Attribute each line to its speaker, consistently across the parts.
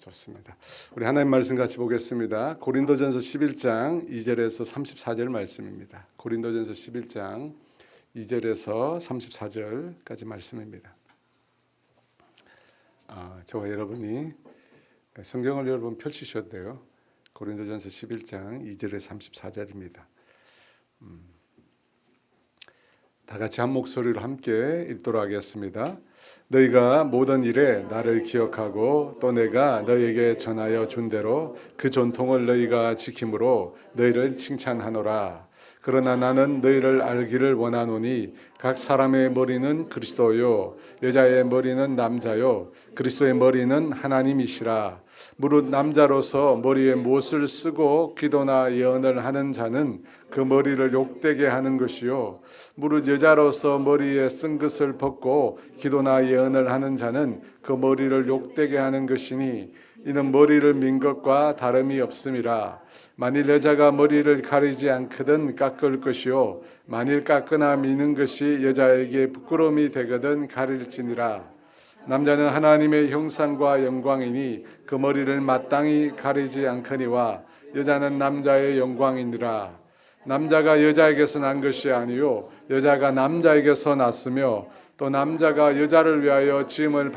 Speaker 1: 좋습니다. 우리 하나님 말씀 같이 보겠습니다. 고린도전서 11장 2절에서 34절 말씀입니다. 고린도전서 11장 2절에서 34절까지 말씀입니다. 저와 여러분이 성경을 여러분 펼치셔도 돼요. 고린도전서 11장 2절에서 34절입니다. 다 같이 한 목소리로 함께 읽도록 하겠습니다. 너희가 모든 일에 나를 기억하고 또 내가 너희에게 전하여 준 대로 그 전통을 너희가 지킴으로 너희를 칭찬하노라. 그러나 나는 너희를 알기를 원하노니 각 사람의 머리는 그리스도요 여자의 머리는 남자요 그리스도의 머리는 하나님이시라. 무릇 남자로서 머리에 못을 쓰고 기도나 예언을 하는 자는 그 머리를 욕되게 하는 것이요 무릇 여자로서 머리에 쓴 것을 벗고 기도나 예언을 하는 자는 그 머리를 욕되게 하는 것이니 이는 머리를 민 것과 다름이 없음이라. 만일 여자가 머리를 가리지 않거든 깎을 것이요 만일 깎거나 미는 것이 여자에게 부끄러움이 되거든 가릴지니라. 남자는 하나님의 형상과 영광이니 그 머리를 마땅히 가리지 않거니와 여자는 남자의 영광이니라. 남자가 여자에게서 난 것이 아니요 여자가 남자에게서 났으며 또 남자가 여자를 위하여 지음을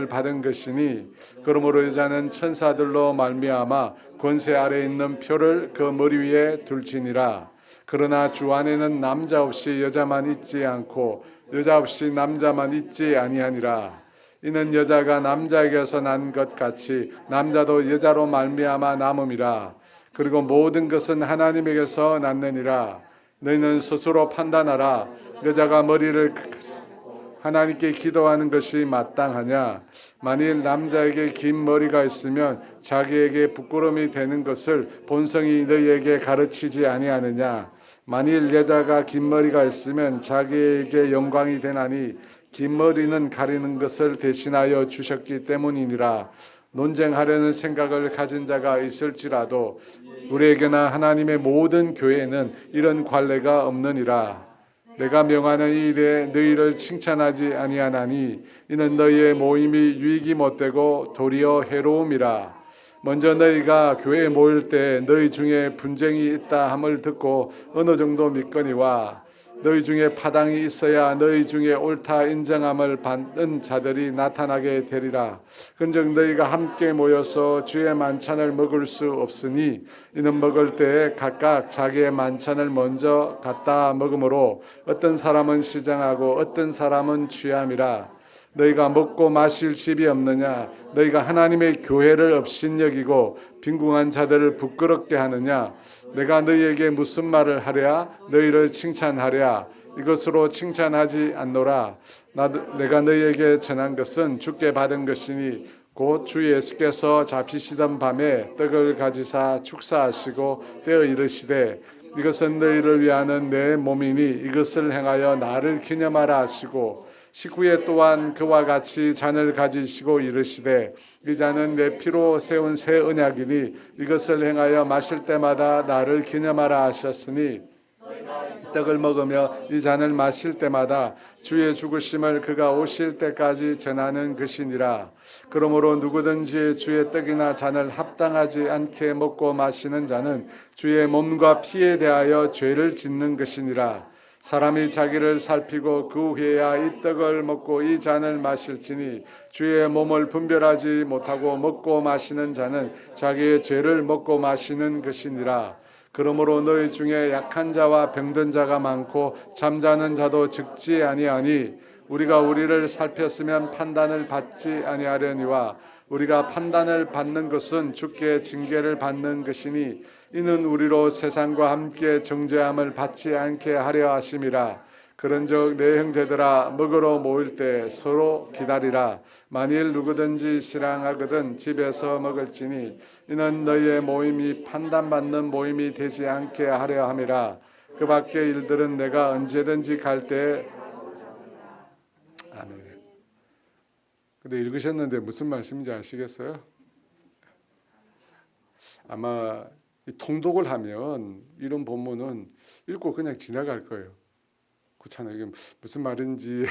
Speaker 1: 받은 것이니 그러므로 여자는 천사들로 말미암아 권세 아래 있는 표를 그 머리 위에 둘지니라. 그러나 주 안에는 남자 없이 여자만 있지 않고 여자 없이 남자만 있지 아니하니라. 이는 여자가 남자에게서 난 것 같이 남자도 여자로 말미암아 남음이라. 그리고 모든 것은 하나님에게서 났느니라. 너희는 스스로 판단하라. 여자가 머리를 하나님께 기도하는 것이 마땅하냐? 만일 남자에게 긴 머리가 있으면 자기에게 부끄러움이 되는 것을 본성이 너희에게 가르치지 아니하느냐? 만일 여자가 긴 머리가 있으면 자기에게 영광이 되나니 긴 머리는 가리는 것을 대신하여 주셨기 때문이니라. 논쟁하려는 생각을 가진 자가 있을지라도 우리에게나 하나님의 모든 교회에는 이런 관례가 없느니라. 내가 명하는 이 일에 너희를 칭찬하지 아니하나니 이는 너희의 모임이 유익이 못되고 도리어 해로움이라. 먼저 너희가 교회에 모일 때 너희 중에 분쟁이 있다 함을 듣고 어느 정도 믿거니와 너희 중에 파당이 있어야 너희 중에 옳다 인정함을 받는 자들이 나타나게 되리라. 그런즉 너희가 함께 모여서 주의 만찬을 먹을 수 없으니 이는 먹을 때 각각 자기의 만찬을 먼저 갖다 먹으므로 어떤 사람은 시장하고 어떤 사람은 취함이라. 너희가 먹고 마실 집이 없느냐? 너희가 하나님의 교회를 업신여기고 빈궁한 자들을 부끄럽게 하느냐? 내가 너희에게 무슨 말을 하랴? 너희를 칭찬하랴? 이것으로 칭찬하지 않노라. 내가 너희에게 전한 것은 주께 받은 것이니 곧 주 예수께서 잡히시던 밤에 떡을 가지사 축사하시고 떼어 이르시되 이것은 너희를 위하는 내 몸이니 이것을 행하여 나를 기념하라 하시고 식후에 또한 그와 같이 잔을 가지시고 이르시되 이 잔은 내 피로 세운 새 언약이니 이것을 행하여 마실 때마다 나를 기념하라 하셨으니 떡을 먹으며 이 잔을 마실 때마다 주의 죽으심을 그가 오실 때까지 전하는 것이니라. 그러므로 누구든지 주의 떡이나 잔을 합당하지 않게 먹고 마시는 자는 주의 몸과 피에 대하여 죄를 짓는 것이니라. 사람이 자기를 살피고 그 후에야 이 떡을 먹고 이 잔을 마실지니 주의 몸을 분별하지 못하고 먹고 마시는 자는 자기의 죄를 먹고 마시는 것이니라. 그러므로 너희 중에 약한 자와 병든 자가 많고 잠자는 자도 적지 아니하니 우리가 우리를 살폈으면 판단을 받지 아니하려니와 우리가 판단을 받는 것은 주께 징계를 받는 것이니 이는 우리로 세상과 함께 정죄함을 받지 않게 하려 하심이라. 그런즉 내 형제들아 먹으러 모일 때 서로 기다리라. 만일 누구든지 실랑하거든 집에서 먹을지니 이는 너희의 모임이 판단받는 모임이 되지 않게 하려 함이라. 그 밖의 일들은 내가 언제든지 갈 때 아멘. 근데 읽으셨는데 무슨 말씀인지 아시겠어요? 아마 통독을 하면 이런 본문은 읽고 그냥 지나갈 거예요. 그렇잖아요. 이게 무슨 말인지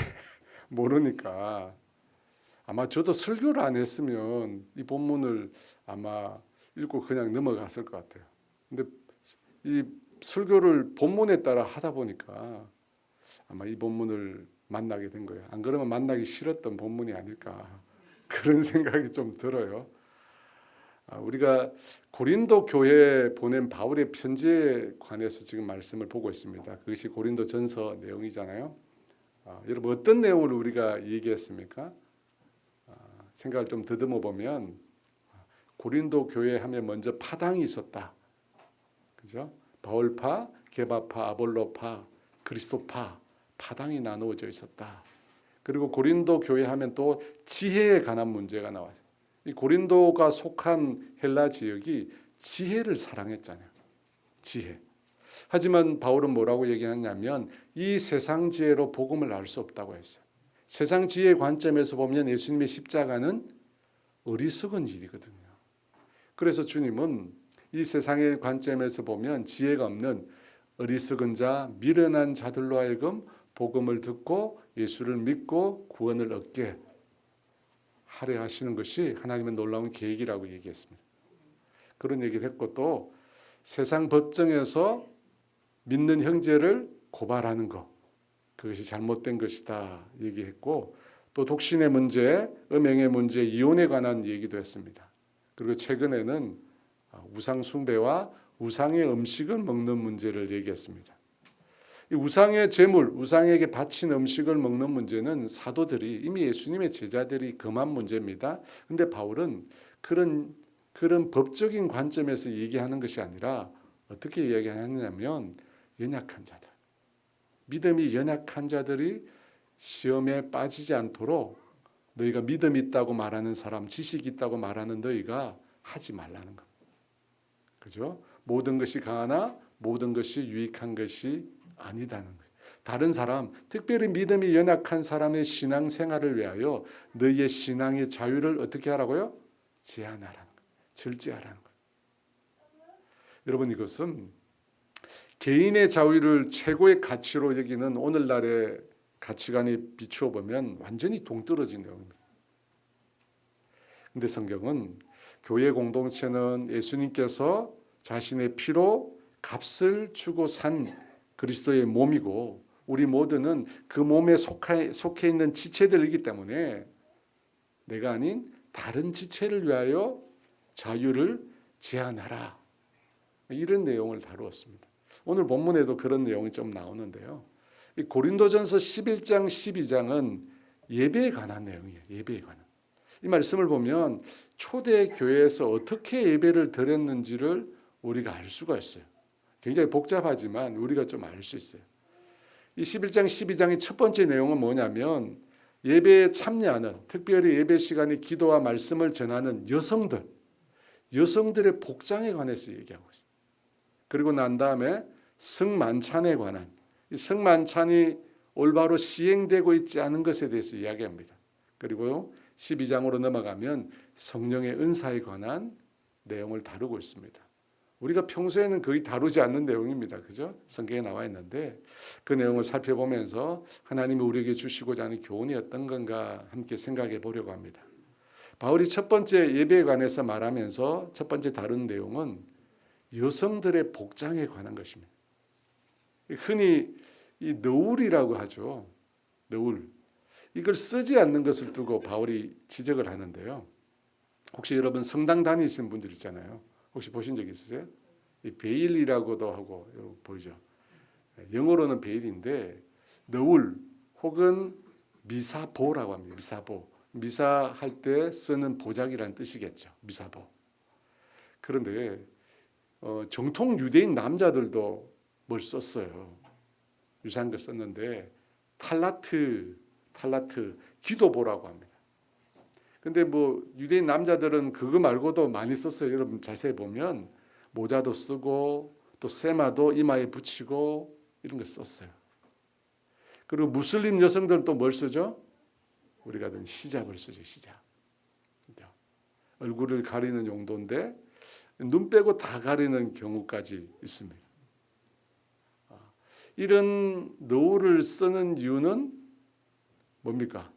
Speaker 1: 모르니까 아마 저도 설교를 안 했으면 이 본문을 아마 읽고 그냥 넘어갔을 것 같아요. 근데 이 설교를 본문에 따라 하다 보니까 아마 이 본문을 만나게 된 거예요. 안 그러면 만나기 싫었던 본문이 아닐까 그런 생각이 좀 들어요. 우리가 고린도 교회에 보낸 바울의 편지에 관해서 지금 말씀을 보고 있습니다. 그것이 고린도 전서 내용이잖아요. 여러분 어떤 내용을 우리가 얘기했습니까? 생각을 좀 더듬어 보면 고린도 교회 하면 먼저 파당이 있었다. 그죠? 바울파, 게바파, 아볼로파, 그리스도파, 파당이 나누어져 있었다. 그리고 고린도 교회 하면 또 지혜에 관한 문제가 나와요. 이 고린도가 속한 헬라 지역이 지혜를 사랑했잖아요. 지혜. 하지만 바울은 뭐라고 얘기하냐면 이 세상 지혜로 복음을 알 수 없다고 했어요. 세상 지혜의 관점에서 보면 예수님의 십자가는 어리석은 일이거든요. 그래서 주님은 이 세상의 관점에서 보면 지혜가 없는 어리석은 자, 미련한 자들로 하여금 복음을 듣고 예수를 믿고 구원을 얻게 하려 하시는 것이 하나님의 놀라운 계획이라고 얘기했습니다. 그런 얘기를 했고 또 세상 법정에서 믿는 형제를 고발하는 것, 그것이 잘못된 것이다 얘기했고 또 독신의 문제, 음행의 문제, 이혼에 관한 얘기도 했습니다. 그리고 최근에는 우상 숭배와 우상의 음식을 먹는 문제를 얘기했습니다. 이 우상의 제물, 우상에게 바친 음식을 먹는 문제는 사도들이 이미 예수님의 제자들이 금한 문제입니다. 그런데 바울은 그런 법적인 관점에서 얘기하는 것이 아니라 어떻게 이야기하느냐면 연약한 자들, 믿음이 연약한 자들이 시험에 빠지지 않도록 너희가 믿음 있다고 말하는 사람, 지식 있다고 말하는 너희가 하지 말라는 겁니다. 그죠? 모든 것이 강하나 모든 것이 유익한 것이 아니다는 거예요. 다른 사람, 특별히 믿음이 연약한 사람의 신앙생활을 위하여 너희의 신앙의 자유를 어떻게 하라고요? 제한하라는 거예요. 절제하라는 거예요. 여러분 이것은 개인의 자유를 최고의 가치로 여기는 오늘날의 가치관에 비추어 보면 완전히 동떨어진 내용입니다. 그런데 성경은 교회 공동체는 예수님께서 자신의 피로 값을 주고 산 그리스도의 몸이고 우리 모두는 그 몸에 속해 있는 지체들이기 때문에 내가 아닌 다른 지체를 위하여 자유를 제한하라. 이런 내용을 다루었습니다. 오늘 본문에도 그런 내용이 좀 나오는데요. 이 고린도전서 11장, 12장은 예배에 관한 내용이에요. 예배에 관한. 이 말씀을 보면 초대 교회에서 어떻게 예배를 드렸는지를 우리가 알 수가 있어요. 굉장히 복잡하지만 우리가 좀 알 수 있어요. 이 11장, 12장의 첫 번째 내용은 뭐냐면 예배에 참여하는, 특별히 예배 시간에 기도와 말씀을 전하는 여성들의 복장에 관해서 얘기하고 있어요. 그리고 난 다음에 성만찬에 관한, 이 성만찬이 올바로 시행되고 있지 않은 것에 대해서 이야기합니다. 그리고 12장으로 넘어가면 성령의 은사에 관한 내용을 다루고 있습니다. 우리가 평소에는 거의 다루지 않는 내용입니다. 그죠? 성경에 나와 있는데 그 내용을 살펴보면서 하나님이 우리에게 주시고자 하는 교훈이 어떤 건가 함께 생각해 보려고 합니다. 바울이 첫 번째 예배에 관해서 말하면서 첫 번째 다룬 내용은 여성들의 복장에 관한 것입니다. 흔히 이 너울이라고 하죠. 너울. 이걸 쓰지 않는 것을 두고 바울이 지적을 하는데요. 혹시 여러분 성당 다니시는 분들 있잖아요. 혹시 보신 적 있으세요? 이 베일이라고도 하고 보이죠. 영어로는 베일인데 너울 혹은 미사보라고 합니다. 미사보. 미사할 때 쓰는 보자기라는 뜻이겠죠. 미사보. 그런데 정통 유대인 남자들도 뭘 썼어요. 유사한 거 썼는데 탈라트 기도보라고 합니다. 근데 뭐 유대인 남자들은 그거 말고도 많이 썼어요. 여러분 자세히 보면 모자도 쓰고 또 세마도 이마에 붙이고 이런 거 썼어요. 그리고 무슬림 여성들은 또 뭘 쓰죠? 우리가 아는 히잡을 쓰죠. 히잡. 얼굴을 가리는 용도인데 눈 빼고 다 가리는 경우까지 있습니다. 이런 너울을 쓰는 이유는 뭡니까?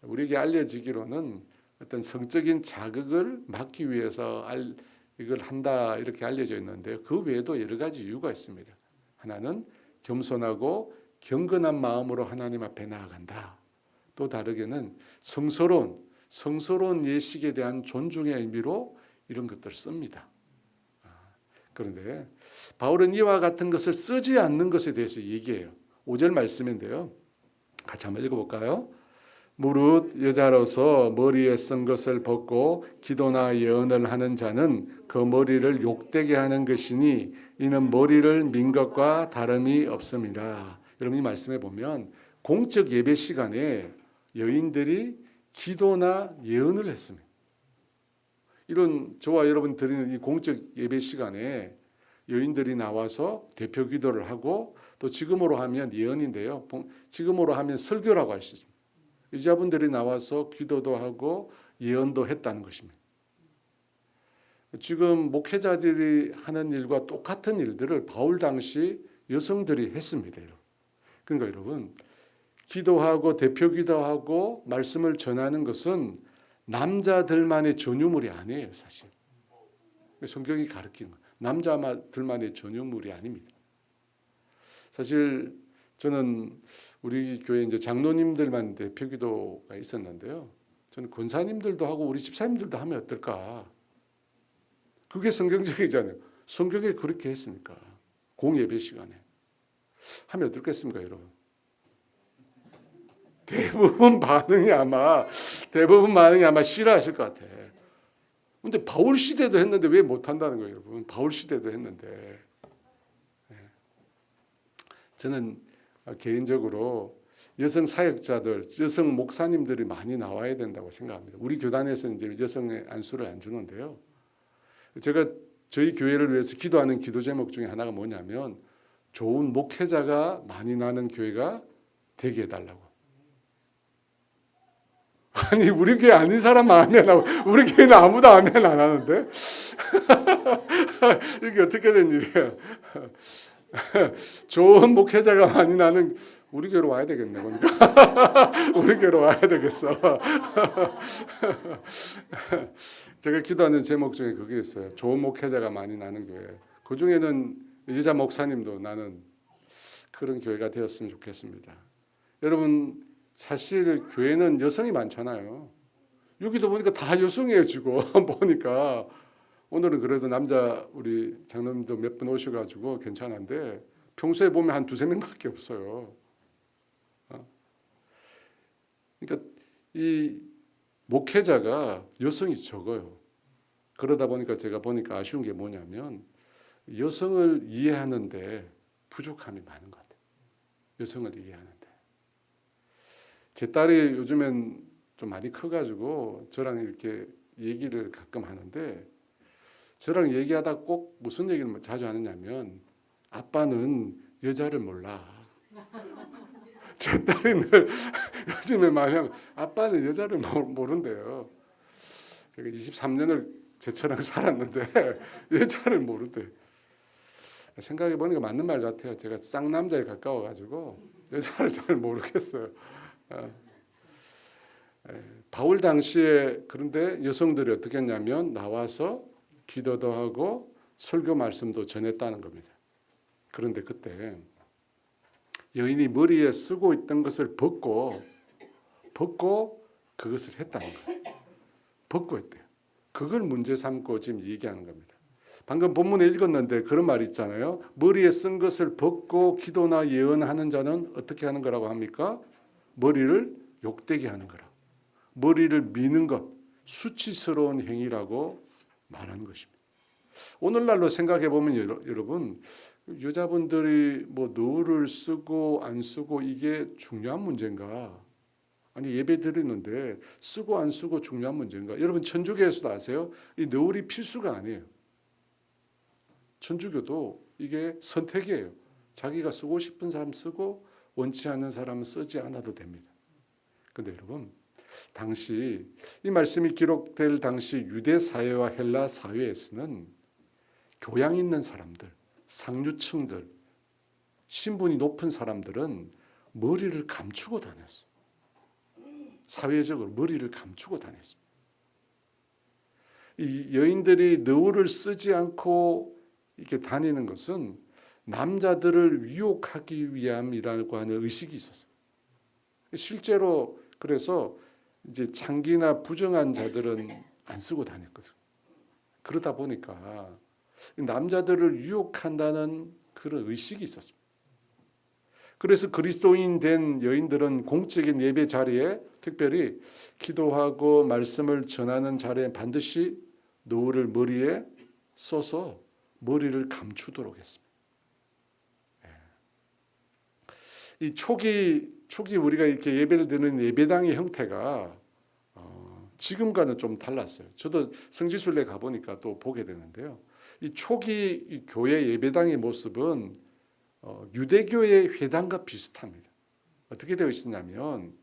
Speaker 1: 우리에게 알려지기로는 어떤 성적인 자극을 막기 위해서 이걸 한다 이렇게 알려져 있는데요. 그 외에도 여러 가지 이유가 있습니다. 하나는 겸손하고 경건한 마음으로 하나님 앞에 나아간다. 또 다르게는 성스러운 예식에 대한 존중의 의미로 이런 것들을 씁니다. 그런데 바울은 이와 같은 것을 쓰지 않는 것에 대해서 얘기해요. 5절 말씀인데요. 같이 한번 읽어볼까요? 무릇 여자로서 머리에 쓴 것을 벗고 기도나 예언을 하는 자는 그 머리를 욕되게 하는 것이니 이는 머리를 민 것과 다름이 없음이라. 여러분 이 말씀에 보면 공적 예배 시간에 여인들이 기도나 예언을 했습니다. 이런 저와 여러분 드리는 이 공적 예배 시간에 여인들이 나와서 대표 기도를 하고 또 지금으로 하면 예언인데요. 지금으로 하면 설교라고 할 수 있습니다. 여자분들이 나와서 기도도 하고 예언도 했다는 것입니다. 지금 목회자들이 하는 일과 똑같은 일들을 바울 당시 여성들이 했습니다. 그러니까 여러분 기도하고 대표 기도하고 말씀을 전하는 것은 남자들만의 전유물이 아니에요. 사실 성경이 가르치는 거예요. 남자들만의 전유물이 아닙니다. 사실 저는 우리 교회 이제 장로님들만 대표 기도가 있었는데요. 저는 권사님들도 하고 우리 집사님들도 하면 어떨까? 그게 성경적이잖아요. 성경에 그렇게 했으니까 공예배 시간에 하면 어떻겠습니까, 여러분? 대부분 반응이 아마 싫어하실 것 같아. 근데 바울 시대도 했는데 왜 못한다는 거예요, 여러분? 바울 시대도 했는데. 저는 개인적으로 여성 사역자들, 여성 목사님들이 많이 나와야 된다고 생각합니다. 우리 교단에서는 이제 여성의 안수를 안 주는데요. 제가 저희 교회를 위해서 기도하는 기도 제목 중에 하나가 뭐냐면 좋은 목회자가 많이 나는 교회가 되게 해달라고. 아니 우리 교회 아닌 사람 아멘 하고 우리 교회는 아무도 아멘 안 하는데 이게 어떻게 된 일이에요? 좋은 목회자가 많이 나는 우리 교회로 와야 되겠네. 그러니까 우리 교회로 와야 되겠어. 제가 기도하는 제목 중에 그게 있어요. 좋은 목회자가 많이 나는 교회. 그 중에는 여자 목사님도 나는 그런 교회가 되었으면 좋겠습니다. 여러분 사실 교회는 여성이 많잖아요. 여기도 보니까 다 여성이에요. 지금 보니까 오늘은 그래도 남자 우리 장로님도 몇 분 오셔가지고 괜찮은데 평소에 보면 한 두세 명밖에 없어요. 그러니까 이 목회자가 여성이 적어요. 그러다 보니까 제가 보니까 아쉬운 게 뭐냐면 여성을 이해하는데 부족함이 많은 것 같아요. 여성을 이해하는데. 제 딸이 요즘엔 좀 많이 커가지고 저랑 이렇게 얘기를 가끔 하는데 저랑 얘기하다 꼭 무슨 얘기를 자주 하느냐면 아빠는 여자를 몰라. 제 딸이 늘 요즘에 말하면 아빠는 여자를 모른대요. 제가 23년을 제처럼 살았는데 여자를 모른대. 생각해 보니까 맞는 말 같아요. 제가 쌍남자에 가까워가지고 여자를 잘 모르겠어요. 바울 당시에 그런데 여성들이 어떻게 했냐면 나와서 기도도 하고 설교 말씀도 전했다는 겁니다. 그런데 그때 여인이 머리에 쓰고 있던 것을 벗고 그것을 했다는 거예요. 벗고 했대요. 그걸 문제 삼고 지금 얘기하는 겁니다. 방금 본문에 읽었는데 그런 말이 있잖아요. 머리에 쓴 것을 벗고 기도나 예언하는 자는 어떻게 하는 거라고 합니까? 머리를 욕되게 하는 거라. 머리를 미는 것, 수치스러운 행위라고 말하는 것입니다. 오늘날로 생각해 보면 여러분 여자분들이 뭐 너울을 쓰고 안 쓰고 이게 중요한 문제인가? 아니 예배 드리는데 쓰고 안 쓰고 중요한 문제인가? 여러분 천주교에서도 아세요? 이 너울이 필수가 아니에요. 천주교도 이게 선택이에요. 자기가 쓰고 싶은 사람 쓰고 원치 않는 사람은 쓰지 않아도 됩니다. 그런데 여러분 당시 이 말씀이 기록될 당시 유대 사회와 헬라 사회에서는 교양 있는 사람들, 상류층들, 신분이 높은 사람들은 머리를 감추고 다녔어요. 사회적으로 머리를 감추고 다녔습니다. 이 여인들이 너울을 쓰지 않고 이렇게 다니는 것은 남자들을 유혹하기 위함이라고 하는 의식이 있었어요. 실제로 그래서 이제 창기나 부정한 자들은 안 쓰고 다녔거든요. 그러다 보니까 남자들을 유혹한다는 그런 의식이 있었습니다. 그래서 그리스도인 된 여인들은 공적인 예배 자리에 특별히 기도하고 말씀을 전하는 자리에 반드시 노을을 머리에 써서 머리를 감추도록 했습니다. 이 초기 우리가 이렇게 예배를 드리는 예배당의 형태가 지금과는 좀 달랐어요. 저도 성지순례 가보니까 또 보게 되는데요. 이 초기 이 교회 예배당의 모습은 유대교의 회당과 비슷합니다. 어떻게 되어 있었냐면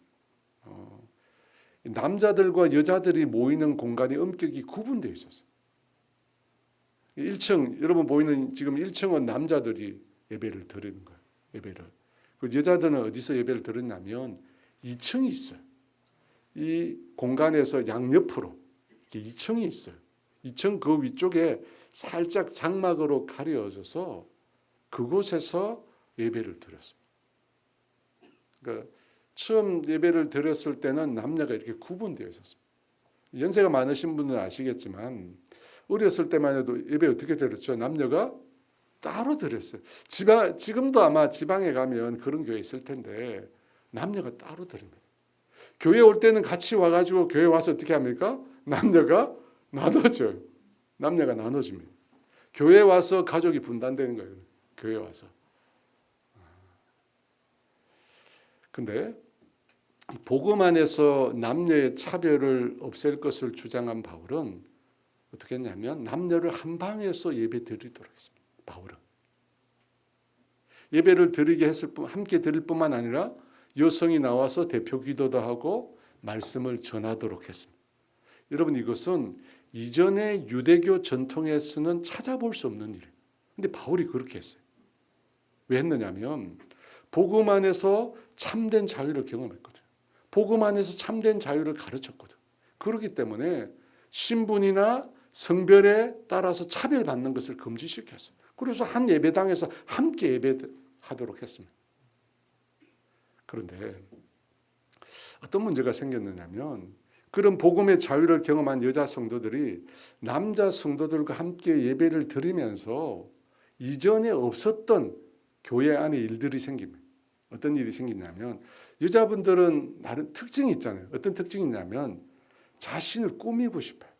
Speaker 1: 남자들과 여자들이 모이는 공간이 엄격히 구분되어 있었어요. 1층 여러분 보이는 지금 1층은 남자들이 예배를 드리는 거예요. 예배를. 그 여자들은 어디서 예배를 드렸냐면 2층이 있어요. 이 공간에서 양옆으로 2층이 있어요. 2층 그 위쪽에 살짝 장막으로 가려져서 그곳에서 예배를 드렸습니다. 그러니까 처음 예배를 드렸을 때는 남녀가 이렇게 구분되어 있었습니다. 연세가 많으신 분들은 아시겠지만 어렸을 때만 해도 예배 어떻게 드렸죠? 남녀가 따로 드렸어요. 지금도 아마 지방에 가면 그런 교회 있을 텐데 남녀가 따로 드립니다. 교회 올 때는 같이 와가지고 교회 와서 어떻게 합니까? 남녀가 나눠져요. 남녀가 나눠집니다. 교회 와서 가족이 분단되는 거예요. 교회 와서. 근데 복음 안에서 남녀의 차별을 없앨 것을 주장한 바울은 어떻게 했냐면 남녀를 한 방에서 예배 드리도록 했습니다. 바울은. 예배를 드리게 했을 뿐 함께 드릴 뿐만 아니라 여성이 나와서 대표 기도도 하고 말씀을 전하도록 했습니다. 여러분 이것은 이전의 유대교 전통에서는 찾아볼 수 없는 일이에요. 근데 바울이 그렇게 했어요. 왜 했느냐면 복음 안에서 참된 자유를 경험했거든요. 복음 안에서 참된 자유를 가르쳤거든요. 그렇기 때문에 신분이나 성별에 따라서 차별받는 것을 금지시켰어요. 그래서 한 예배당에서 함께 예배하도록 했습니다. 그런데 어떤 문제가 생겼느냐면 그런 복음의 자유를 경험한 여자 성도들이 남자 성도들과 함께 예배를 드리면서 이전에 없었던 교회 안에 일들이 생깁니다. 어떤 일이 생기냐면 여자분들은 나름 특징이 있잖아요. 어떤 특징이 있냐면 자신을 꾸미고 싶어요.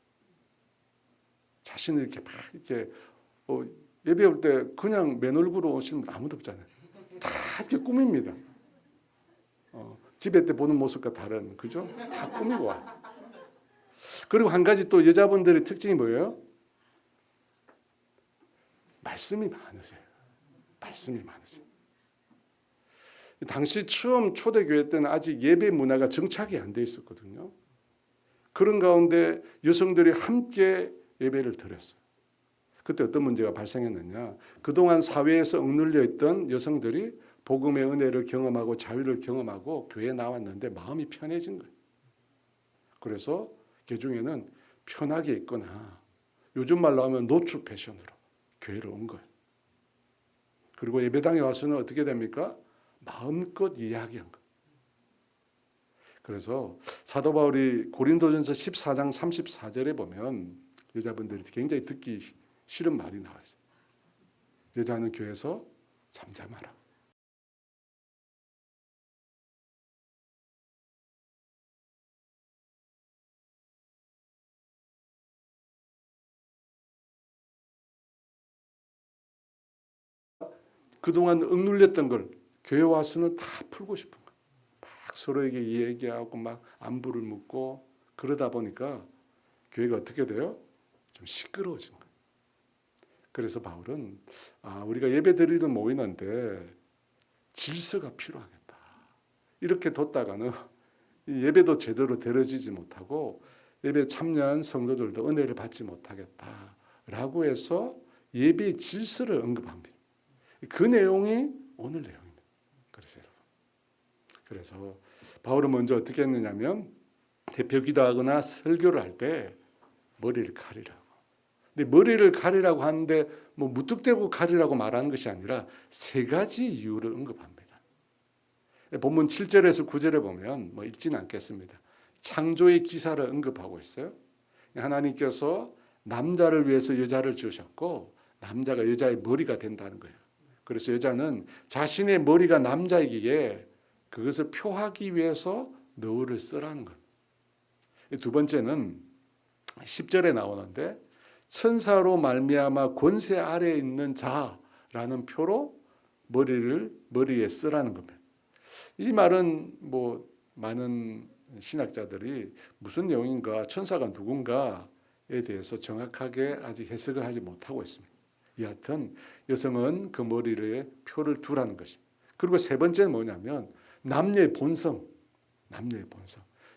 Speaker 1: 자신을 이렇게 막 이렇게 예배 올 때 그냥 맨 얼굴로 오시는 분 아무도 없잖아요. 다 이렇게 꾸밉니다. 집에 때 보는 모습과 다른 그죠? 다 꾸미고 와요. 그리고 한 가지 또 여자분들의 특징이 뭐예요? 말씀이 많으세요. 말씀이 많으세요. 당시 처음 초대교회 때는 아직 예배 문화가 정착이 안 돼 있었거든요. 그런 가운데 여성들이 함께 예배를 드렸어요. 그때 어떤 문제가 발생했느냐. 그동안 사회에서 억눌려 있던 여성들이 복음의 은혜를 경험하고 자유를 경험하고 교회에 나왔는데 마음이 편해진 거예요. 그래서 개중에는 편하게 있거나 요즘 말로 하면 노출 패션으로 교회를 온 거예요. 그리고 예배당에 와서는 어떻게 됩니까? 마음껏 이야기한 거예요. 그래서 사도 바울이 고린도전서 14장 34절에 보면 여자분들이 굉장히 듣기 싫은 말이 나와요. 여자는 교회에서 잠잠하라. 그동안 억눌렸던 걸 교회 와서는 다 풀고 싶은 거예요. 막 서로에게 얘기하고 막 안부를 묻고 그러다 보니까 교회가 어떻게 돼요? 좀 시끄러워진 거예요. 그래서 바울은 우리가 예배 드리는 모이는데 질서가 필요하겠다. 이렇게 뒀다가는 예배도 제대로 드려지지 못하고 예배에 참여한 성도들도 은혜를 받지 못하겠다라고 해서 예배의 질서를 언급합니다. 그 내용이 오늘 내용입니다. 그래서 바울은 먼저 어떻게 했느냐면 대표 기도하거나 설교를 할 때 머리를 가리라고. 근데 머리를 가리라고 하는데 뭐 무턱대고 가리라고 말하는 것이 아니라 세 가지 이유를 언급합니다. 본문 7절에서 9절에 보면 뭐 읽지는 않겠습니다. 창조의 기사를 언급하고 있어요. 하나님께서 남자를 위해서 여자를 지으셨고 남자가 여자의 머리가 된다는 거예요. 그래서 여자는 자신의 머리가 남자이기에 그것을 표하기 위해서 너울을 쓰라는 것. 두 번째는 10절에 나오는데 천사로 말미암아 권세 아래에 있는 자라는 표로 머리에 쓰라는 겁니다. 이 말은 뭐 많은 신학자들이 무슨 내용인가, 천사가 누군가에 대해서 정확하게 아직 해석을 하지 못하고 있습니다. 여하튼 여성은 그 머리에 표를 두라는 것입니다. 그리고 세 번째는 뭐냐면 남녀의 본성.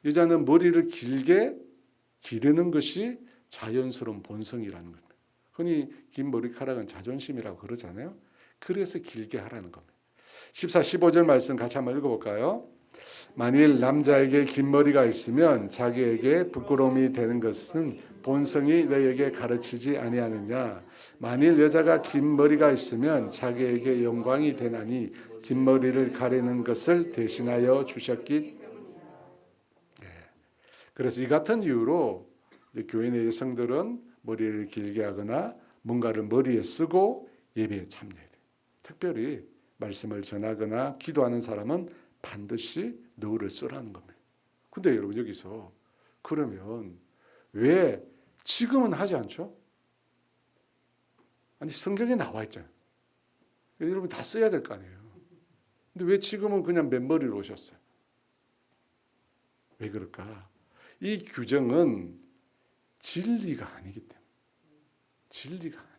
Speaker 1: 여자는 머리를 길게 기르는 것이 자연스러운 본성이라는 겁니다. 흔히 긴 머리카락은 자존심이라고 그러잖아요. 그래서 길게 하라는 겁니다. 14, 15절 말씀 같이 한번 읽어볼까요? 만일 남자에게 긴 머리가 있으면 자기에게 부끄러움이 되는 것은 본성이 너에게 가르치지 아니하느냐. 만일 여자가 긴 머리가 있으면 자기에게 영광이 되나니 긴 머리를 가리는 것을 대신하여 주셨기. 그래서 이 같은 이유로 교회 내 여성들은 머리를 길게 하거나 뭔가를 머리에 쓰고 예배에 참여해야 돼요. 특별히 말씀을 전하거나 기도하는 사람은 반드시 너울을 쓰라는 겁니다. 근데 여러분 여기서 그러면 왜 지금은 하지 않죠? 아니 성경에 나와 있잖아요. 여러분 다 써야 될 거 아니에요. 근데 왜 지금은 그냥 맨머리로 오셨어요? 왜 그럴까? 이 규정은 진리가 아니기 때문에. 진리가 아니에요.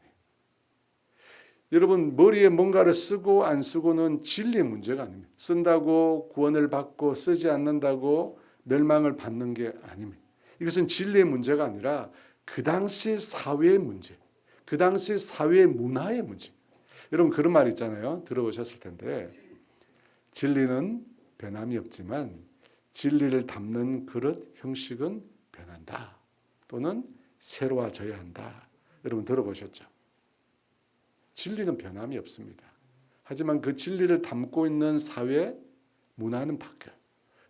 Speaker 1: 여러분 머리에 뭔가를 쓰고 안 쓰고는 진리의 문제가 아닙니다. 쓴다고 구원을 받고 쓰지 않는다고 멸망을 받는 게 아닙니다. 이것은 진리의 문제가 아니라 그 당시 사회의 문제, 그 당시 사회의 문화의 문제. 여러분 그런 말 있잖아요. 들어보셨을 텐데 진리는 변함이 없지만 진리를 담는 그릇 형식은 변한다. 또는 새로워져야 한다. 여러분 들어보셨죠? 진리는 변함이 없습니다. 하지만 그 진리를 담고 있는 사회 문화는 바뀌어요.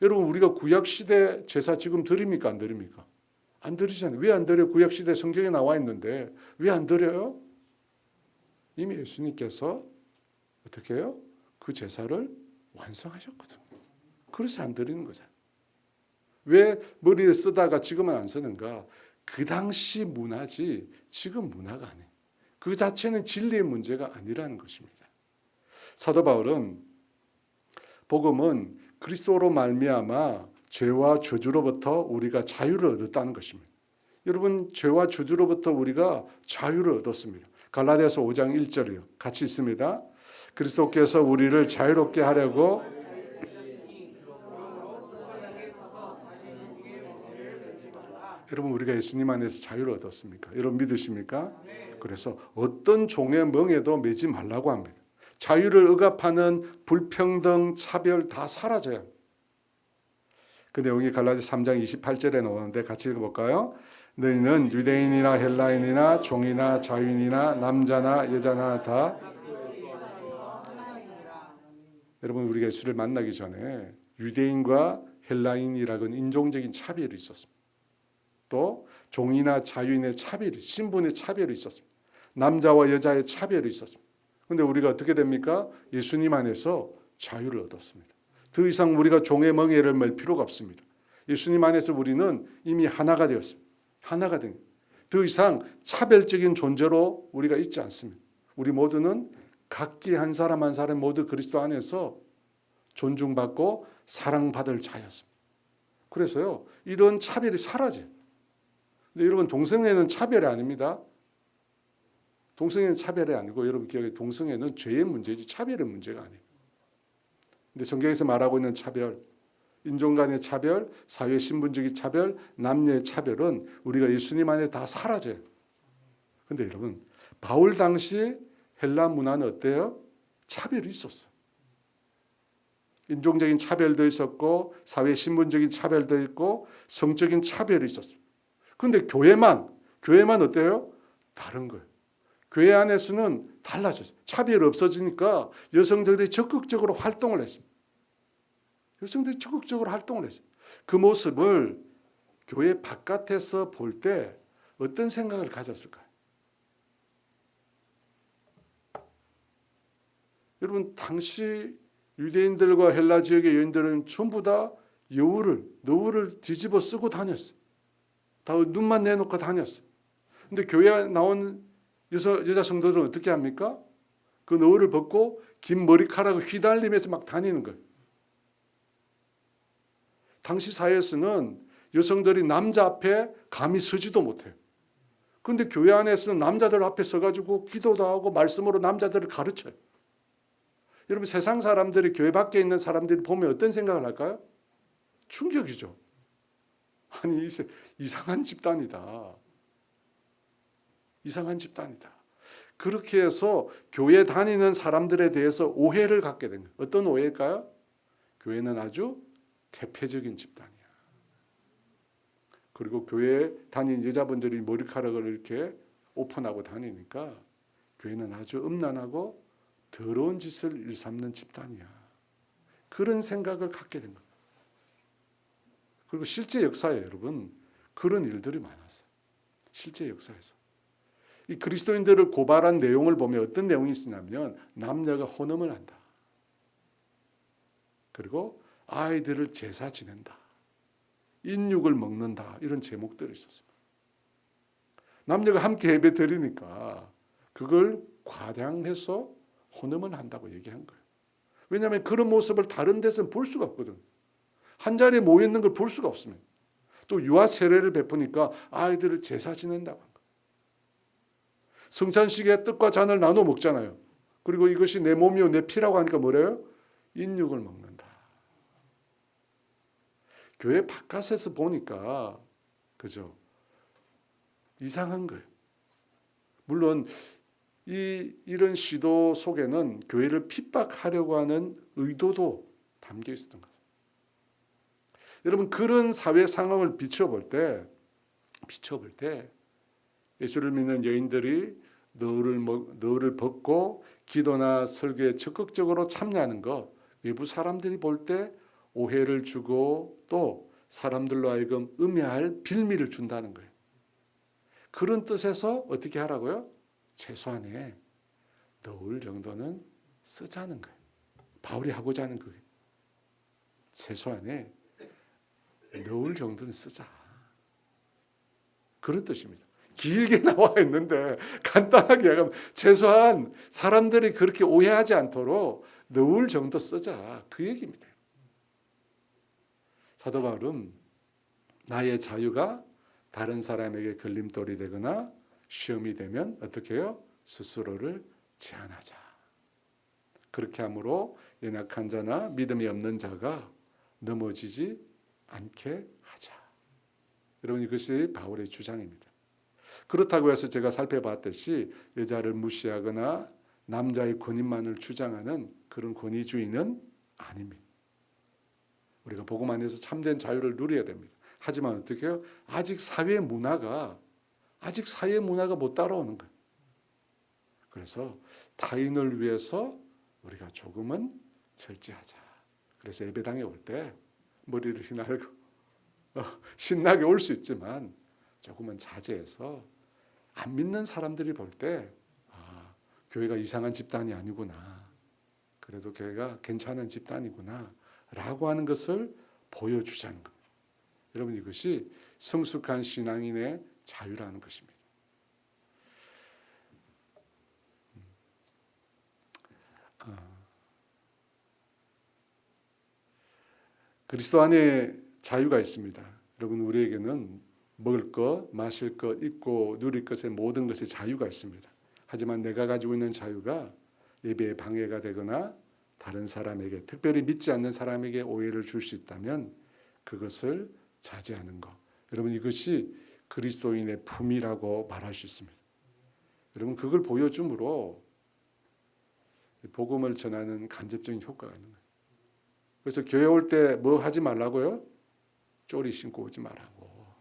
Speaker 1: 여러분 우리가 구약시대 제사 지금 드립니까? 안 드립니까? 안 드리잖아요. 왜 안 드려요? 구약시대 성경에 나와 있는데 왜 안 드려요? 이미 예수님께서 어떻게 해요? 그 제사를 완성하셨거든요. 그래서 안 드리는 거잖아요. 왜 머리에 쓰다가 지금은 안 쓰는가? 그 당시 문화지 지금 문화가 아니에요. 그 자체는 진리의 문제가 아니라는 것입니다. 사도 바울은 복음은 그리스도로 말미암아 죄와 저주로부터 우리가 자유를 얻었다는 것입니다. 여러분 죄와 저주로부터 우리가 자유를 얻었습니다. 갈라디아서 5장 1절이요. 같이 있습니다. 그리스도께서 우리를 자유롭게 하려고 여러분 우리가 예수님 안에서 자유를 얻었습니까? 여러분 믿으십니까? 그래서 어떤 종의 멍에도 매지 말라고 합니다. 자유를 억압하는 불평등, 차별 다 사라져야 합니다. 그 내용이 갈라디아서 3장 28절에 나오는데 같이 읽어볼까요? 너희는 유대인이나 헬라인이나 종이나 자유인이나 남자나 여자나 다 여러분 우리가 예수를 만나기 전에 유대인과 헬라인이라는 인종적인 차별이 있었습니다. 또 종이나 자유인의 차별이, 신분의 차별이 있었습니다. 남자와 여자의 차별이 있었습니다. 그런데 우리가 어떻게 됩니까? 예수님 안에서 자유를 얻었습니다. 더 이상 우리가 종의 멍에를 맬 필요가 없습니다. 예수님 안에서 우리는 이미 하나가 되었습니다. 하나가 된 거예요. 더 이상 차별적인 존재로 우리가 있지 않습니다. 우리 모두는 각기 한 사람 한 사람 모두 그리스도 안에서 존중받고 사랑받을 자였습니다. 그래서요 이런 차별이 사라져요. 근데 여러분 동성애는 차별이 아닙니다. 동성애는 차별이 아니고 여러분 기억해 동성애는 죄의 문제지 차별의 문제가 아니에요. 근데 성경에서 말하고 있는 차별, 인종 간의 차별, 사회 신분적인 차별, 남녀의 차별은 우리가 예수님 안에 다 사라져요. 근데 여러분 바울 당시 헬라 문화는 어때요? 차별이 있었어요. 인종적인 차별도 있었고 사회 신분적인 차별도 있고 성적인 차별이 있었어요. 그런데 교회만 어때요? 다른 거예요. 교회 안에서는 달라졌어요. 차별이 없어지니까 여성들이 적극적으로 활동을 했습니다. 여성들이 적극적으로 활동을 했어요. 그 모습을 교회 바깥에서 볼 때 어떤 생각을 가졌을까요? 여러분, 당시 유대인들과 헬라 지역의 여인들은 전부 다 너울을 뒤집어 쓰고 다녔어요. 다 눈만 내놓고 다녔어요. 근데 교회에 나온 여자 성도들은 어떻게 합니까? 그 너울을 벗고 긴 머리카락을 휘날리면서 막 다니는 거예요. 당시 사회에서는 여성들이 남자 앞에 감히 서지도 못해요. 그런데 교회 안에서는 남자들 앞에 서가지고 기도도 하고 말씀으로 남자들을 가르쳐요. 여러분, 세상 사람들이 교회 밖에 있는 사람들이 보면 어떤 생각을 할까요? 충격이죠. 아니, 이상한 집단이다. 이상한 집단이다. 그렇게 해서 교회 다니는 사람들에 대해서 오해를 갖게 된 거예요. 어떤 오해일까요? 교회는 아주 대표적인 집단이야. 그리고 교회에 다니는 여자분들이 머리카락을 이렇게 오픈하고 다니니까 교회는 아주 음란하고 더러운 짓을 일삼는 집단이야. 그런 생각을 갖게 된 거예요. 그리고 실제 역사에 여러분 그런 일들이 많았어요. 실제 역사에서. 이 그리스도인들을 고발한 내용을 보면 어떤 내용이 있으냐면 남녀가 혼음을 한다. 그리고 아이들을 제사 지낸다. 인육을 먹는다. 이런 제목들이 있었습니다. 남녀가 함께 예배 드리니까 그걸 과장해서 혼음을 한다고 얘기한 거예요. 왜냐하면 그런 모습을 다른 데서는 볼 수가 없거든. 한 자리에 모여 있는 걸 볼 수가 없으면. 또 유아 세례를 베푸니까 아이들을 제사 지낸다고 한 거예요. 성찬식에 떡과 잔을 나눠 먹잖아요. 그리고 이것이 내 몸이요 내 피라고 하니까 뭐래요? 인육을 먹는다. 교회 바깥에서 보니까 그죠? 이상한 거예요. 물론 이런 시도 속에는 교회를 핍박하려고 하는 의도도 담겨 있었던 거죠. 여러분, 그런 사회 상황을 비춰볼 때 예수를 믿는 여인들이 너울을 벗고 기도나 설교에 적극적으로 참여하는 것, 외부 사람들이 볼 때 오해를 주고 또 사람들로 하여금 음해할 빌미를 준다는 거예요. 그런 뜻에서 어떻게 하라고요? 최소한의 너울 정도는 쓰자는 거예요. 바울이 하고자 하는 거예요. 최소한의 너울 정도는 쓰자. 그런 뜻입니다. 길게 나와 있는데 간단하게 하면 최소한 사람들이 그렇게 오해하지 않도록 너울 정도 쓰자. 그 얘기입니다. 사도 바울은 나의 자유가 다른 사람에게 걸림돌이 되거나 시험이 되면 어떻게 해요? 스스로를 제한하자. 그렇게 함으로 연약한 자나 믿음이 없는 자가 넘어지지 않게 하자. 여러분, 이것이 바울의 주장입니다. 그렇다고 해서 제가 살펴봤듯이 여자를 무시하거나 남자의 권위만을 주장하는 그런 권위주의는 아닙니다. 우리가 복음 안에서 참된 자유를 누려야 됩니다. 하지만 어떻게 해요? 아직 사회 문화가 못 따라오는 거예요. 그래서 타인을 위해서 우리가 조금은 절제하자. 그래서 예배당에 올 때 머리를 휘날고 신나게 올 수 있지만 조금은 자제해서 안 믿는 사람들이 볼 때 교회가 이상한 집단이 아니구나. 그래도 교회가 괜찮은 집단이구나. 라고 하는 것을 보여주자는 겁니다. 여러분, 이것이 성숙한 신앙인의 자유라는 것입니다. 그리스도 안에 자유가 있습니다. 여러분, 우리에게는 먹을 것, 마실 것, 입고 누릴 것의 모든 것에 자유가 있습니다. 하지만 내가 가지고 있는 자유가 예배에 방해가 되거나 다른 사람에게, 특별히 믿지 않는 사람에게 오해를 줄 수 있다면 그것을 자제하는 것. 여러분, 이것이 그리스도인의 품이라고 말할 수 있습니다. 여러분, 그걸 보여줌으로 복음을 전하는 간접적인 효과가 있는 거예요. 그래서 교회 올 때 뭐 하지 말라고요? 쪼리 신고 오지 말라고.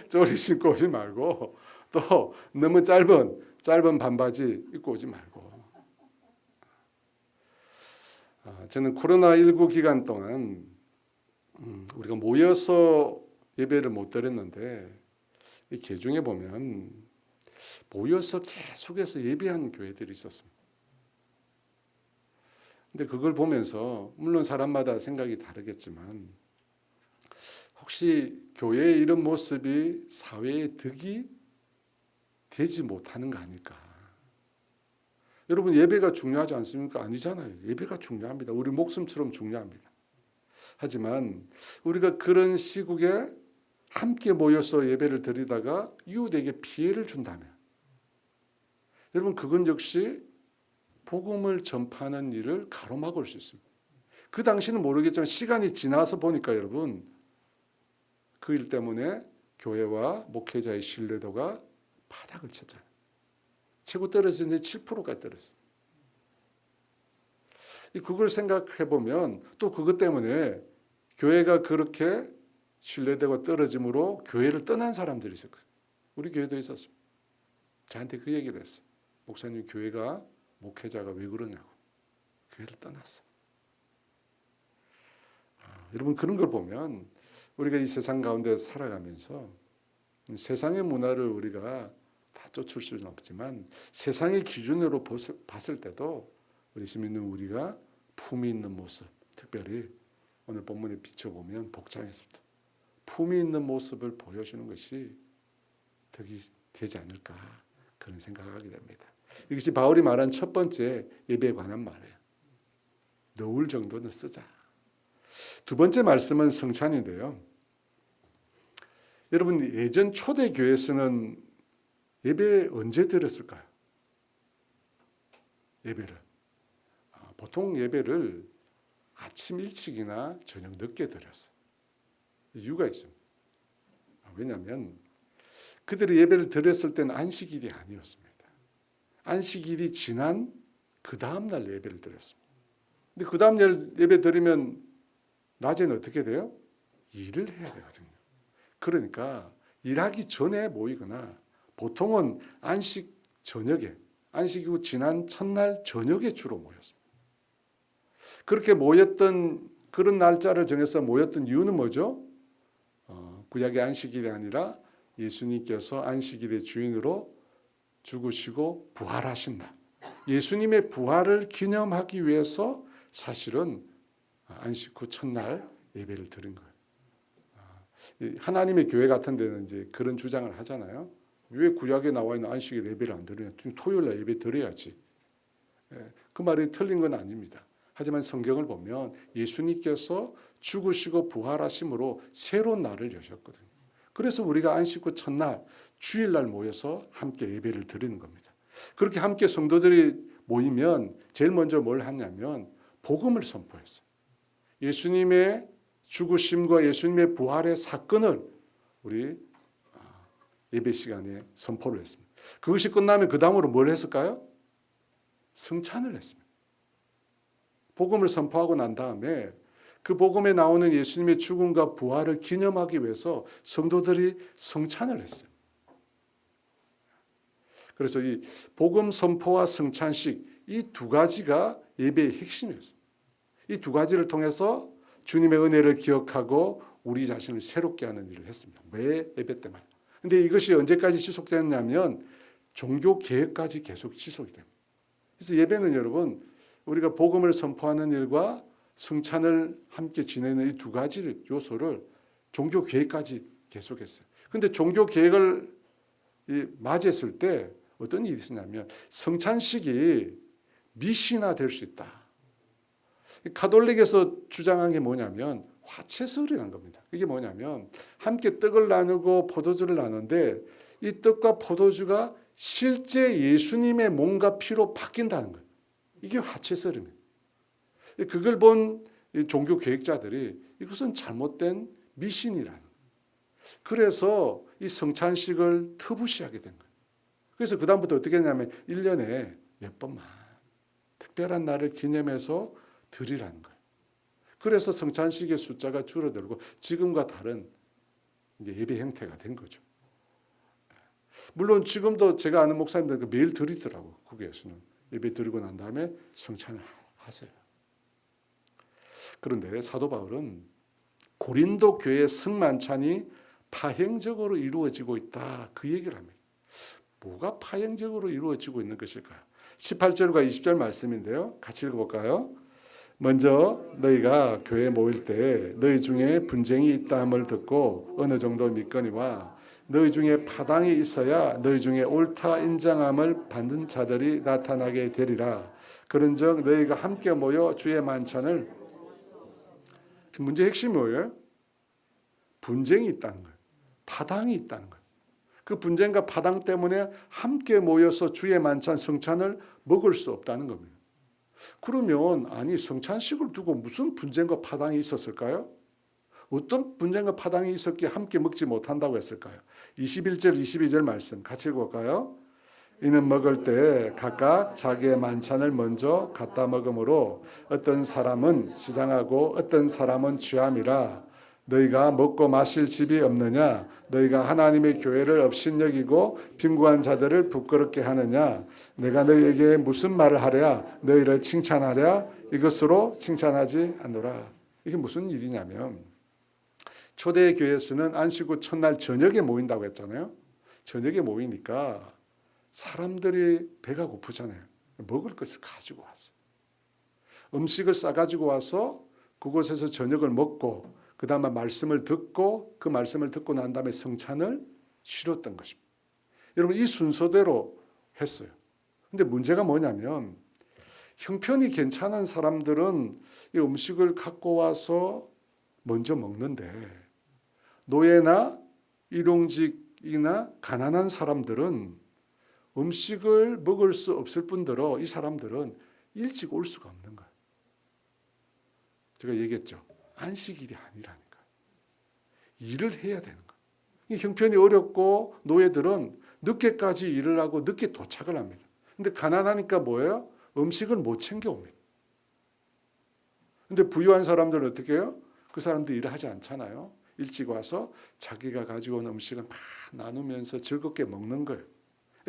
Speaker 1: 쪼리 신고 오지 말고 또 너무 짧은 반바지 입고 오지 말고. 저는 코로나19 기간 동안 우리가 모여서 예배를 못 드렸는데 이 개중에 보면 모여서 계속해서 예배하는 교회들이 있었습니다. 근데 그걸 보면서 물론 사람마다 생각이 다르겠지만 혹시 교회의 이런 모습이 사회의 덕이 되지 못하는 거 아닐까? 여러분 예배가 중요하지 않습니까? 아니잖아요. 예배가 중요합니다. 우리 목숨처럼 중요합니다. 하지만 우리가 그런 시국에 함께 모여서 예배를 드리다가 이웃에게 피해를 준다면 여러분 그건 역시 복음을 전파하는 일을 가로막을 수 있습니다. 그 당시는 모르겠지만 시간이 지나서 보니까 여러분 그 일 때문에 교회와 목회자의 신뢰도가 바닥을 쳤잖아요. 최고 떨어졌는데 7%까지 떨어졌어요. 그걸 생각해 보면 또 그것 때문에 교회가 그렇게 신뢰도가 떨어짐으로 교회를 떠난 사람들이 있었거든요. 우리 교회도 있었습니다. 저한테 그 얘기를 했어요. 목사님 교회가 목회자가 왜 그러냐고. 교회를 떠났어. 여러분 그런 걸 보면 우리가 이 세상 가운데 살아가면서 세상의 문화를 우리가 다 쫓을 수는 없지만 세상의 기준으로 봤을 때도 우리 믿는 우리가 품위 있는 모습, 특별히 오늘 본문에 비춰보면 복장에서부터 품위 있는 모습을 보여주는 것이 덕이 되지 않을까 그런 생각을 하게 됩니다. 이것이 바울이 말한 첫 번째 예배에 관한 말이에요. 너울 정도는 쓰자. 두 번째 말씀은 성찬인데요. 여러분 예전 초대교회에서는 예배 언제 드렸을까요? 예배를 보통 예배를 아침 일찍이나 저녁 늦게 드렸어요. 이유가 있습니다. 왜냐하면 그들이 예배를 드렸을 때는 안식일이 아니었습니다. 안식일이 지난 그 다음날 예배를 드렸습니다. 근데 그 다음날 예배 드리면 낮에는 어떻게 돼요? 일을 해야 되거든요. 그러니까 일하기 전에 모이거나 보통은 안식 저녁에, 안식이고 지난 첫날 저녁에 주로 모였습니다. 그렇게 모였던 그런 날짜를 정해서 모였던 이유는 뭐죠? 구약의 안식일이 아니라 예수님께서 안식일의 주인으로 죽으시고 부활하신 날. 예수님의 부활을 기념하기 위해서 사실은 안식 후 첫날 예배를 드린 거예요. 하나님의 교회 같은 데는 이제 그런 주장을 하잖아요. 왜 구약에 나와 있는 안식일 예배를 안 드리냐? 토요일 날 예배 드려야지. 그 말이 틀린 건 아닙니다. 하지만 성경을 보면 예수님께서 죽으시고 부활하심으로 새로운 날을 여셨거든요. 그래서 우리가 안식 후 첫날 주일날 모여서 함께 예배를 드리는 겁니다. 그렇게 함께 성도들이 모이면 제일 먼저 뭘 하냐면 복음을 선포했어요. 예수님의 죽으심과 예수님의 부활의 사건을 우리 예배 시간에 선포를 했습니다. 그것이 끝나면 그 다음으로 뭘 했을까요? 성찬을 했습니다. 복음을 선포하고 난 다음에 그 복음에 나오는 예수님의 죽음과 부활을 기념하기 위해서 성도들이 성찬을 했어요. 그래서 이 복음 선포와 성찬식 이 두 가지가 예배의 핵심이었어요. 이 두 가지를 통해서 주님의 은혜를 기억하고 우리 자신을 새롭게 하는 일을 했습니다. 매 예배 때마다. 근데 이것이 언제까지 지속되었냐면 종교 개혁까지 계속 지속이 됩니다. 그래서 예배는 여러분 우리가 복음을 선포하는 일과 성찬을 함께 지내는 이 두 가지 요소를 종교 개혁까지 계속했어요. 그런데 종교 개혁을 맞이했을 때 어떤 일이 있었냐면 성찬식이 미신화 될 수 있다. 가톨릭에서 주장한 게 뭐냐면 화채설이라는 겁니다. 이게 뭐냐면 함께 떡을 나누고 포도주를 나누는데 이 떡과 포도주가 실제 예수님의 몸과 피로 바뀐다는 거예요. 이게 화채설입니다. 그걸 본 종교 개혁자들이 이것은 잘못된 미신이라는 거예요. 그래서 이 성찬식을 터부시하게 된 거예요. 그래서 그 다음부터 어떻게 했냐면 1년에 몇 번만 특별한 날을 기념해서 드리라는 거예요. 그래서 성찬식의 숫자가 줄어들고 지금과 다른 이제 예배 형태가 된 거죠. 물론 지금도 제가 아는 목사님들 매일 드리더라고. 국외에서는 예배 드리고 난 다음에 성찬을 하세요. 그런데 사도 바울은 고린도 교회의 성만찬이 파행적으로 이루어지고 있다, 그 얘기를 합니다. 뭐가 파행적으로 이루어지고 있는 것일까요? 18절과 20절 말씀인데요. 같이 읽어볼까요? 먼저 너희가 교회에 모일 때 너희 중에 분쟁이 있다함을 듣고 어느 정도 믿거니와 너희 중에 파당이 있어야 너희 중에 옳다 인정함을 받는 자들이 나타나게 되리라. 그런즉 너희가 함께 모여 주의 만찬을, 문제 핵심이 뭐예요? 분쟁이 있다는 거예요. 파당이 있다는 거예요. 그 분쟁과 파당 때문에 함께 모여서 주의 만찬 성찬을 먹을 수 없다는 겁니다. 그러면 아니 성찬식을 두고 무슨 분쟁과 파당이 있었을까요? 어떤 분쟁과 파당이 있었기에 함께 먹지 못한다고 했을까요? 21절 22절 말씀 같이 읽어볼까요? 이는 먹을 때 각각 자기의 만찬을 먼저 갖다 먹으므로 어떤 사람은 시장하고 어떤 사람은 취함이라. 너희가 먹고 마실 집이 없느냐? 너희가 하나님의 교회를 업신여기고 빈구한 자들을 부끄럽게 하느냐? 내가 너희에게 무슨 말을 하랴? 너희를 칭찬하랴? 이것으로 칭찬하지 않노라. 이게 무슨 일이냐면 초대 교회에서는 안식 후 첫날 저녁에 모인다고 했잖아요. 저녁에 모이니까 사람들이 배가 고프잖아요. 먹을 것을 가지고 왔어요. 음식을 싸가지고 와서 그곳에서 저녁을 먹고 그 다음에 말씀을 듣고 그 말씀을 듣고 난 다음에 성찬을 치렀던 것입니다. 여러분 이 순서대로 했어요. 근데 문제가 뭐냐면 형편이 괜찮은 사람들은 이 음식을 갖고 와서 먼저 먹는데 노예나 일용직이나 가난한 사람들은 음식을 먹을 수 없을 뿐더러 이 사람들은 일찍 올 수가 없는 거예요. 제가 얘기했죠. 안식일이 아니라니까. 일을 해야 되는 거예요. 형편이 어렵고 노예들은 늦게까지 일을 하고 늦게 도착을 합니다. 근데 가난하니까 뭐예요? 음식을 못 챙겨옵니다. 근데 부유한 사람들은 어떻게 해요? 그 사람들 일을 하지 않잖아요. 일찍 와서 자기가 가지고 온 음식을 막 나누면서 즐겁게 먹는 거예요.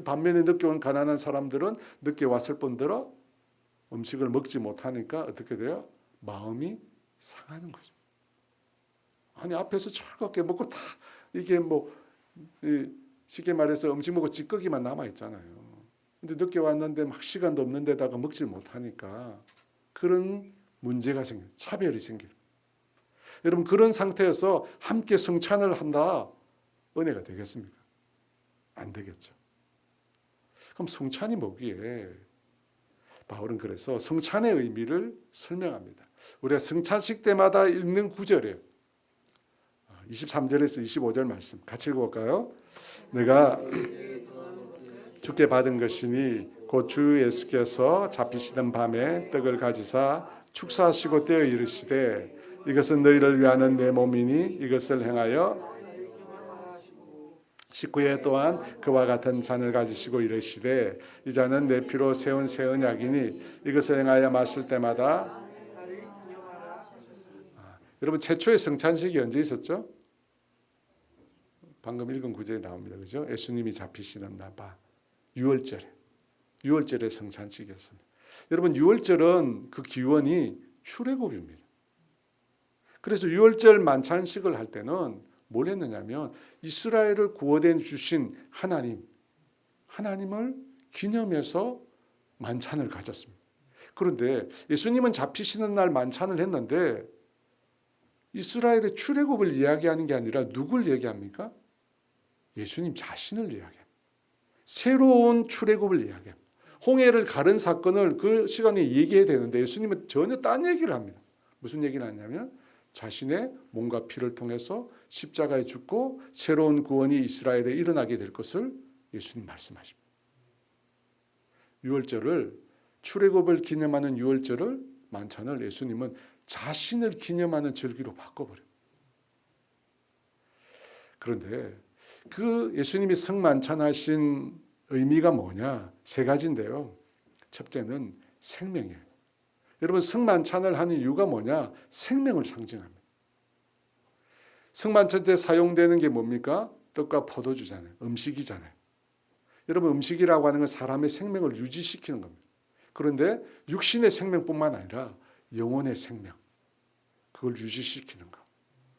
Speaker 1: 반면에 늦게 온 가난한 사람들은 늦게 왔을 뿐더러 음식을 먹지 못하니까 어떻게 돼요? 마음이 상하는 거죠. 아니 앞에서 즐겁게 먹고 다 이게 뭐 쉽게 말해서 음식 먹고 찌꺼기만 남아 있잖아요. 근데 늦게 왔는데 막 시간도 없는 데다가 먹지 못하니까 그런 문제가 생겨요. 차별이 생겨요. 여러분 그런 상태에서 함께 성찬을 한다. 은혜가 되겠습니까? 안 되겠죠. 그럼 성찬이 뭐기에? 바울은 그래서 성찬의 의미를 설명합니다. 우리가 성찬식 때마다 읽는 구절이에요. 23절에서 25절 말씀 같이 읽어볼까요? 내가 주께 받은 것이니 곧 주 예수께서 잡히시던 밤에 떡을 가지사 축사하시고 떼어 이르시되 이것은 너희를 위하는 내 몸이니 이것을 행하여 19회 또한 그와 같은 잔을 가지시고 이르시되 이 잔은 내 피로 세운 새 언약이니 이것을 행하여 마실 때마다. 여러분 최초의 성찬식이 언제 있었죠? 방금 읽은 구절에 나옵니다. 그죠? 예수님이 잡히시는 날바 6월절에 성찬식이었습니다. 여러분 6월절은 그 기원이 출애굽입니다. 그래서 6월절 만찬식을 할 때는 뭘 했느냐면 이스라엘을 구원해 주신 하나님을 기념해서 만찬을 가졌습니다. 그런데 예수님은 잡히시는 날 만찬을 했는데 이스라엘의 출애굽을 이야기하는 게 아니라 누굴 얘기합니까? 예수님 자신을 이야기합니다. 새로운 출애굽을 이야기합니다. 홍해를 가른 사건을 그 시간에 얘기해야 되는데 예수님은 전혀 딴 얘기를 합니다. 무슨 얘기를 하냐면 자신의 몸과 피를 통해서 십자가에 죽고 새로운 구원이 이스라엘에 일어나게 될 것을 예수님 말씀하십니다. 6월절을 출애굽을 기념하는 6월절을 만찬을 예수님은 자신을 기념하는 절기로 바꿔버려요. 그런데 그 예수님이 성만찬하신 의미가 뭐냐? 세 가지인데요. 첫째는 생명이에요. 여러분 승만찬을 하는 이유가 뭐냐? 생명을 상징합니다. 승만찬 때 사용되는 게 뭡니까? 떡과 포도주잖아요. 음식이잖아요. 여러분 음식이라고 하는 건 사람의 생명을 유지시키는 겁니다. 그런데 육신의 생명뿐만 아니라 영혼의 생명, 그걸 유지시키는 것,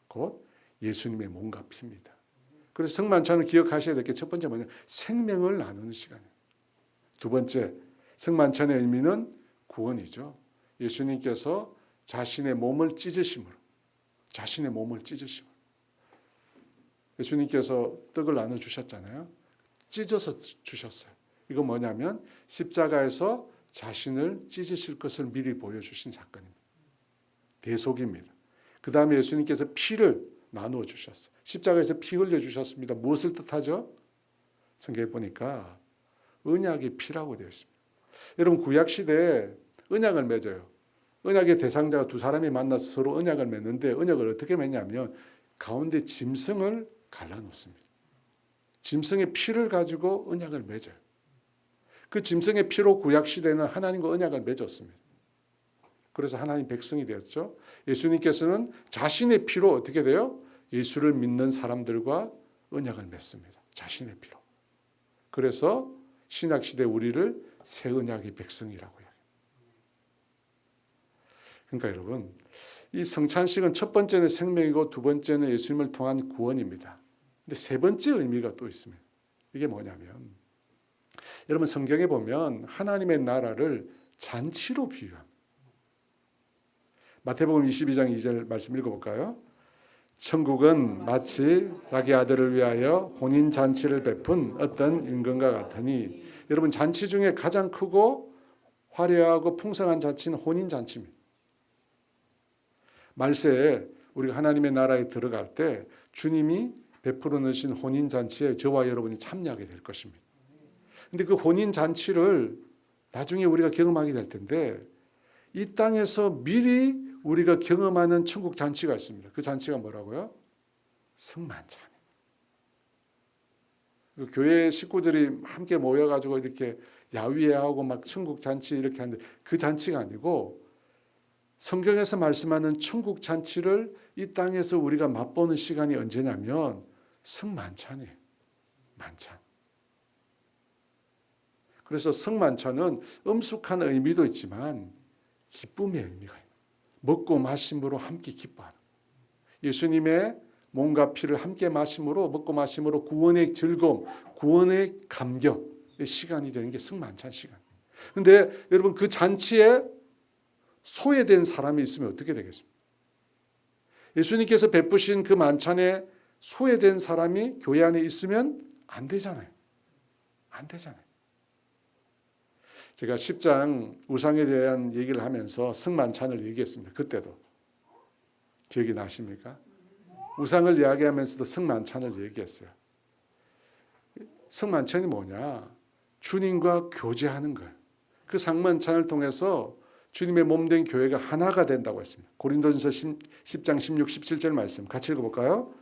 Speaker 1: 곧 예수님의 몸과 피입니다. 그래서 승만찬을 기억하셔야 될 게 첫 번째 뭐냐? 생명을 나누는 시간이에요. 두 번째, 승만찬의 의미는 구원이죠. 예수님께서 자신의 몸을 찢으심으로, 예수님께서 떡을 나눠주셨잖아요. 찢어서 주셨어요. 이거 뭐냐면 십자가에서 자신을 찢으실 것을 미리 보여주신 사건입니다. 대속입니다. 그 다음에 예수님께서 피를 나누어 주셨어요. 십자가에서 피 흘려 주셨습니다. 무엇을 뜻하죠? 성경에 보니까 언약의 피라고 되어 있습니다. 여러분 구약 시대에 언약을 맺어요. 언약의 대상자가 두 사람이 만나서 서로 언약을 맺는데 언약을 어떻게 맺냐면 가운데 짐승을 갈라놓습니다. 짐승의 피를 가지고 언약을 맺어요. 그 짐승의 피로 구약 시대는 하나님과 언약을 맺었습니다. 그래서 하나님 백성이 되었죠. 예수님께서는 자신의 피로 어떻게 돼요? 예수를 믿는 사람들과 언약을 맺습니다. 자신의 피로. 그래서 신약 시대 우리를 새 언약의 백성이라고 해요. 그러니까 여러분, 이 성찬식은 첫 번째는 생명이고 두 번째는 예수님을 통한 구원입니다. 근데 세 번째 의미가 또 있습니다. 이게 뭐냐면 여러분 성경에 보면 하나님의 나라를 잔치로 비유합니다. 마태복음 22장 2절 말씀 읽어볼까요? 천국은 마치 자기 아들을 위하여 혼인잔치를 베푼 어떤 임금과 같으니, 여러분 잔치 중에 가장 크고 화려하고 풍성한 잔치는 혼인잔치입니다. 말세에 우리가 하나님의 나라에 들어갈 때 주님이 베풀어 놓으신 혼인잔치에 저와 여러분이 참여하게 될 것입니다. 그런데 그 혼인잔치를 나중에 우리가 경험하게 될 텐데 이 땅에서 미리 우리가 경험하는 천국 잔치가 있습니다. 그 잔치가 뭐라고요? 승만찬. 그 교회 식구들이 함께 모여가지고 이렇게 야위회하고 막 천국 잔치 이렇게 하는데 그 잔치가 아니고 성경에서 말씀하는 천국 잔치를 이 땅에서 우리가 맛보는 시간이 언제냐면 승만찬이에요. 만찬. 그래서 승만찬은 엄숙한 의미도 있지만 기쁨의 의미가 있어요. 먹고 마심으로 함께 기뻐하는. 예수님의 몸과 피를 함께 마심으로, 먹고 마심으로 구원의 즐거움, 구원의 감격의 시간이 되는 게 승만찬 시간. 그런데 여러분 그 잔치에 소외된 사람이 있으면 어떻게 되겠습니까? 예수님께서 베푸신 그 만찬에 소외된 사람이 교회 안에 있으면 안 되잖아요. 안 되잖아요. 제가 10장 우상에 대한 얘기를 하면서 승만찬을 얘기했습니다. 그때도. 기억이 나십니까? 우상을 이야기하면서도 승만찬을 얘기했어요. 승만찬이 뭐냐? 주님과 교제하는 거예요. 그 상만찬을 통해서 주님의 몸된 교회가 하나가 된다고 했습니다. 고린도전서 10장 16, 17절 말씀 같이 읽어볼까요?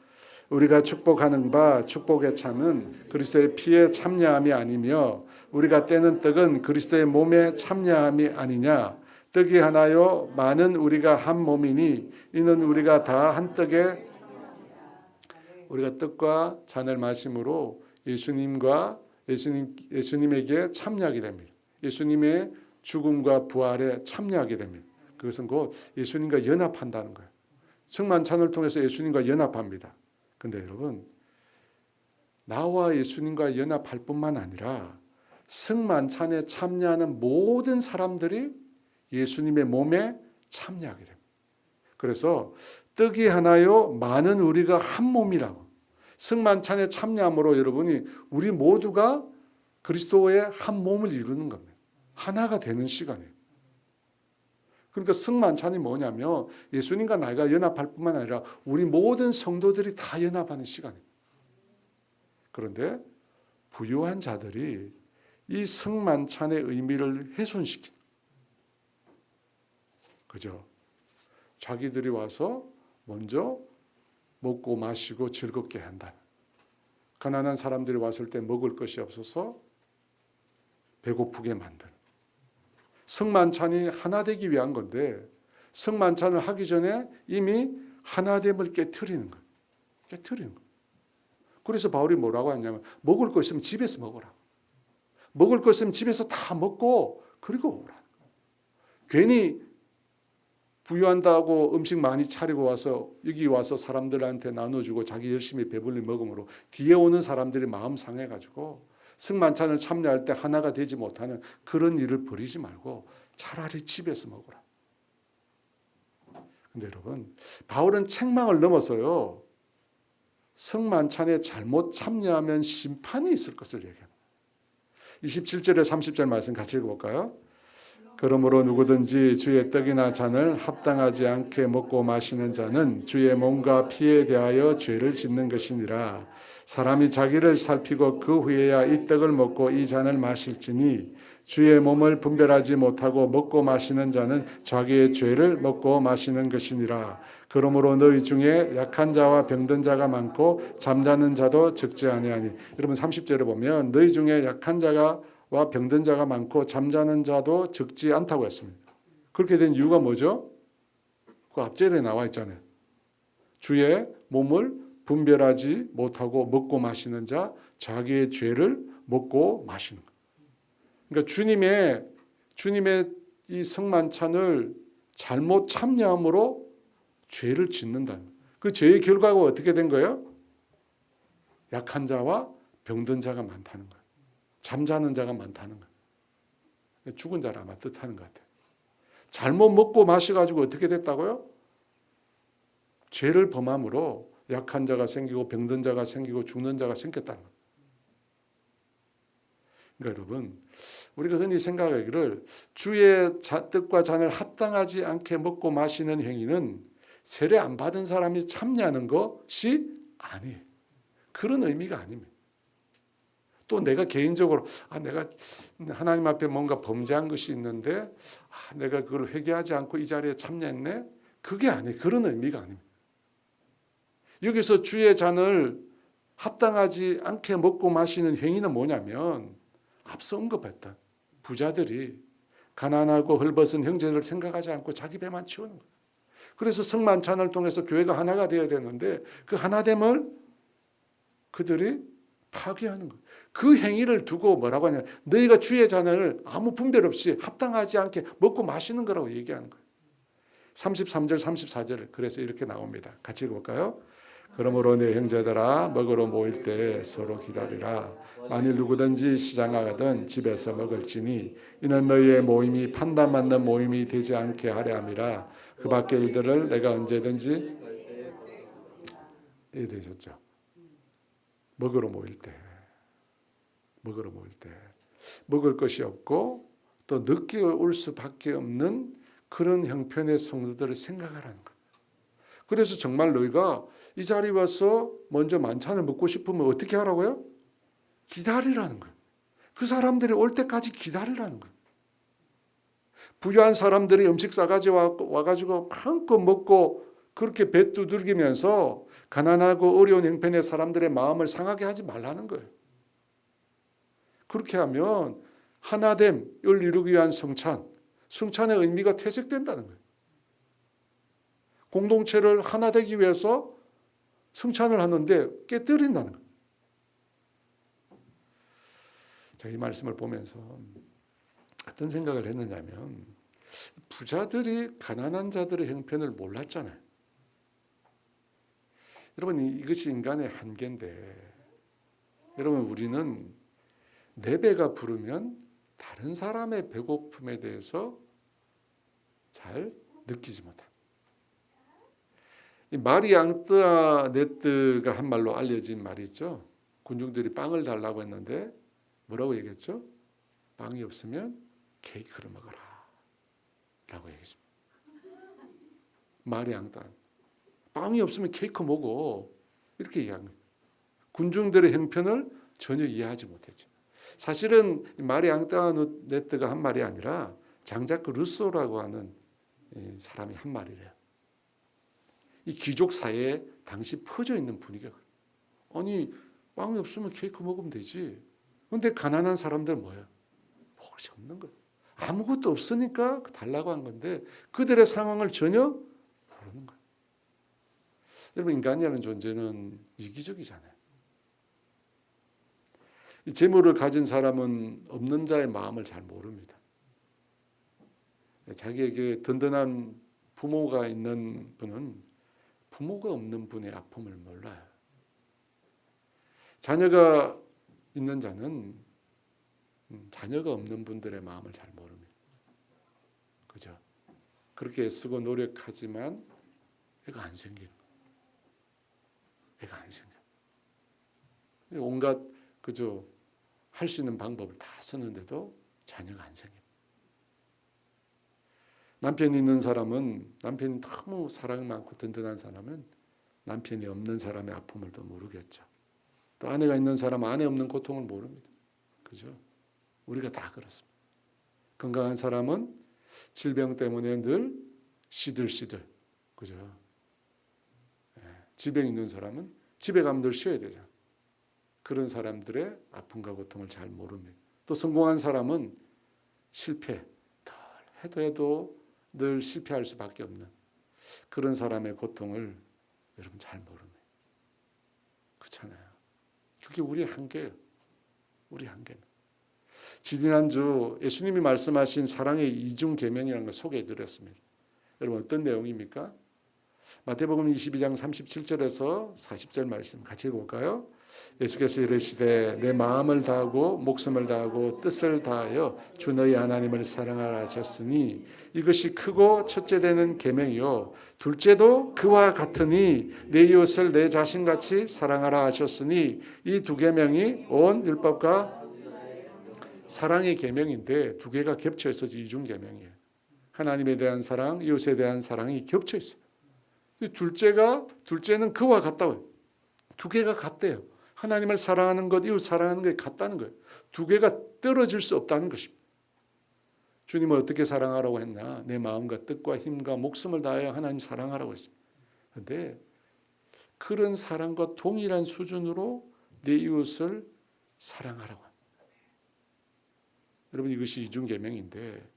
Speaker 1: 우리가 축복하는 바 축복의 참은 그리스도의 피에 참여함이 아니며 우리가 떼는 떡은 그리스도의 몸에 참여함이 아니냐. 떡이 하나요 많은 우리가 한 몸이니 이는 우리가 다 한 떡에 우리가 떡과 잔을 마심으로 예수님에게 참여하게 됩니다. 예수님의 죽음과 부활에 참여하게 됩니다. 그것은 곧 예수님과 연합한다는 거예요. 승만찬을 통해서 예수님과 연합합니다. 근데 여러분, 나와 예수님과 연합할 뿐만 아니라 승만찬에 참여하는 모든 사람들이 예수님의 몸에 참여하게 됩니다. 그래서 떡이 하나요 많은 우리가 한 몸이라고. 승만찬에 참여함으로 여러분이 우리 모두가 그리스도의 한 몸을 이루는 겁니다. 하나가 되는 시간이에요. 그러니까 승만찬이 뭐냐면 예수님과 나가 연합할 뿐만 아니라 우리 모든 성도들이 다 연합하는 시간이에요. 그런데 부유한 자들이 이 승만찬의 의미를 훼손시키는 그죠? 자기들이 와서 먼저 먹고 마시고 즐겁게 한다. 가난한 사람들이 왔을 때 먹을 것이 없어서 배고프게 만드는. 성만찬이 하나 되기 위한 건데 성만찬을 하기 전에 이미 하나됨을 깨트리는 거예요. 깨트리는 거예요. 그래서 바울이 뭐라고 하냐면 먹을 거 있으면 집에서 먹어라. 먹을 거 있으면 집에서 다 먹고 그리고 오라. 괜히 부유한다고 음식 많이 차리고 와서 여기 와서 사람들한테 나눠주고 자기 열심히 배불리 먹음으로 뒤에 오는 사람들이 마음 상해가지고 승만찬을 참여할 때 하나가 되지 못하는 그런 일을 벌이지 말고 차라리 집에서 먹어라. 근데 여러분, 바울은 책망을 넘어서요, 성만찬에 잘못 참여하면 심판이 있을 것을 얘기합니다. 27절에 30절 말씀 같이 읽어볼까요? 그러므로 누구든지 주의 떡이나 잔을 합당하지 않게 먹고 마시는 자는 주의 몸과 피에 대하여 죄를 짓는 것이니라. 사람이 자기를 살피고 그 후에야 이 떡을 먹고 이 잔을 마실지니 주의 몸을 분별하지 못하고 먹고 마시는 자는 자기의 죄를 먹고 마시는 것이니라. 그러므로 너희 중에 약한 자와 병든 자가 많고 잠자는 자도 적지 아니하니. 여러분 30절에 보면 너희 중에 약한 자와 병든 자가 많고 잠자는 자도 적지 않다고 했습니다. 그렇게 된 이유가 뭐죠? 그 앞절에 나와 있잖아요. 주의 몸을 분별하지 못하고 먹고 마시는 자, 자기의 죄를 먹고 마시는 것. 그러니까 주님의 이 성만찬을 잘못 참여함으로 죄를 짓는다는 거예요. 그 죄의 결과가 어떻게 된 거예요? 약한 자와 병든 자가 많다는 거예요. 잠자는 자가 많다는 거예요. 죽은 자를 아마 뜻하는 것 같아요. 잘못 먹고 마셔가지고 어떻게 됐다고요? 죄를 범함으로 약한 자가 생기고 병든 자가 생기고 죽는 자가 생겼다는 거예요. 그러니까 여러분, 우리가 흔히 생각하기를 주의 뜻과 잔을 합당하지 않게 먹고 마시는 행위는 세례 안 받은 사람이 참여하는 것이 아니에요. 그런 의미가 아닙니다. 또 내가 개인적으로 내가 하나님 앞에 뭔가 범죄한 것이 있는데 내가 그걸 회개하지 않고 이 자리에 참여했네? 그게 아니에요. 그런 의미가 아닙니다. 여기서 주의 잔을 합당하지 않게 먹고 마시는 행위는 뭐냐면 앞서 언급했던 부자들이 가난하고 헐벗은 형제를 생각하지 않고 자기 배만 채우는 거예요. 그래서 성만찬을 통해서 교회가 하나가 되어야 되는데 그 하나됨을 그들이 파괴하는 거예요. 그 행위를 두고 뭐라고 하냐, 너희가 주의 잔을 아무 분별 없이 합당하지 않게 먹고 마시는 거라고 얘기하는 거예요. 33절 34절 그래서 이렇게 나옵니다. 같이 읽어볼까요? 그러므로 내 형제들아 먹으러 모일 때 서로 기다리라. 만일 누구든지 시장에 가든 집에서 먹을지니 이는 너희의 모임이 판단 맞는 모임이 되지 않게 하려 함이라. 그 밖의 일들을 내가 언제든지 되셨죠. 먹으러 모일 때 먹을 것이 없고 또 늦게 올 수밖에 없는 그런 형편의 성도들을 생각하라는 거예요. 그래서 정말 너희가 이 자리에 와서 먼저 만찬을 먹고 싶으면 어떻게 하라고요? 기다리라는 거예요. 그 사람들이 올 때까지 기다리라는 거예요. 부유한 사람들이 음식 싸가지 와가지고 마음껏 먹고 그렇게 배 두들기면서 가난하고 어려운 형편의 사람들의 마음을 상하게 하지 말라는 거예요. 그렇게 하면 하나됨을 이루기 위한 성찬의 의미가 퇴색된다는 거예요. 공동체를 하나 되기 위해서 성찬을 하는데 깨뜨린다는 거예요. 제가 이 말씀을 보면서 어떤 생각을 했느냐면 부자들이 가난한 자들의 형편을 몰랐잖아요. 여러분 이것이 인간의 한계인데 여러분 우리는 내 배가 부르면 다른 사람의 배고픔에 대해서 잘 느끼지 못합니다. 이 마리 앙뚜아네트가 한 말로 알려진 말이 있죠. 군중들이 빵을 달라고 했는데 뭐라고 얘기했죠? 빵이 없으면 케이크를 먹어라 라고 얘기했습니다. 마리 앙뚜아네트 빵이 없으면 케이크 먹어 이렇게 얘기한 거예요. 군중들의 형편을 전혀 이해하지 못했죠. 사실은 마리 앙뚜아네트가 한 말이 아니라 장자크 루소라고 하는 사람이 한 말이래요. 이 귀족 사회에 당시 퍼져 있는 분위기가 아니 빵이 없으면 케이크 먹으면 되지. 그런데 가난한 사람들은 뭐예요? 먹을 수 없는 거예요. 아무것도 없으니까 달라고 한 건데 그들의 상황을 전혀 모르는 거예요. 여러분, 인간이라는 존재는 이기적이잖아요. 이 재물을 가진 사람은 없는 자의 마음을 잘 모릅니다. 자기에게 든든한 부모가 있는 분은 부모가 없는 분의 아픔을 몰라요. 자녀가 있는 자는 자녀가 없는 분들의 마음을 잘 모릅니다. 그죠? 그렇게 애쓰고 노력하지만 애가 안 생기는 거예요. 애가 안 생겨요. 온갖 그죠? 할 수 있는 방법을 다 쓰는데도 자녀가 안 생겨요. 남편이 있는 사람은, 남편이 너무 사랑이 많고 든든한 사람은 남편이 없는 사람의 아픔을 더 모르겠죠. 또 아내가 있는 사람은 아내 없는 고통을 모릅니다. 그죠? 우리가 다 그렇습니다. 건강한 사람은 질병 때문에 늘 시들시들. 그죠? 질병 있는 사람은 집에 가면 늘 쉬어야 되잖아. 그런 사람들의 아픔과 고통을 잘 모릅니다. 또 성공한 사람은 실패, 해도 늘 실패할 수밖에 없는 그런 사람의 고통을 여러분 잘 모릅니다. 그렇잖아요. 그게 우리의 한계예요. 우리 한계입니다. 지난주 예수님이 말씀하신 사랑의 이중 계명이라는 걸 소개해 드렸습니다. 여러분 어떤 내용입니까? 마태복음 22장 37절에서 40절 말씀 같이 읽어볼까요? 예수께서 이르시되 내 마음을 다하고 목숨을 다하고 뜻을 다하여 주 너희 하나님을 사랑하라 하셨으니 이것이 크고 첫째 되는 계명이요 둘째도 그와 같으니 내 이웃을 내 자신같이 사랑하라 하셨으니 이 두 계명이 온 율법과 사랑의 계명인데 두 개가 겹쳐 있어서 이중 계명이에요. 하나님에 대한 사랑, 이웃에 대한 사랑이 겹쳐 있어요. 둘째는 그와 같다고요. 두 개가 같대요. 하나님을 사랑하는 것, 이웃 사랑하는 게 같다는 거예요. 두 개가 떨어질 수 없다는 것입니다. 주님은 어떻게 사랑하라고 했나? 내 마음과 뜻과 힘과 목숨을 다하여 하나님 사랑하라고 했습니다. 그런데 그런 사랑과 동일한 수준으로 내 이웃을 사랑하라고 합니다. 여러분 이것이 이중계명인데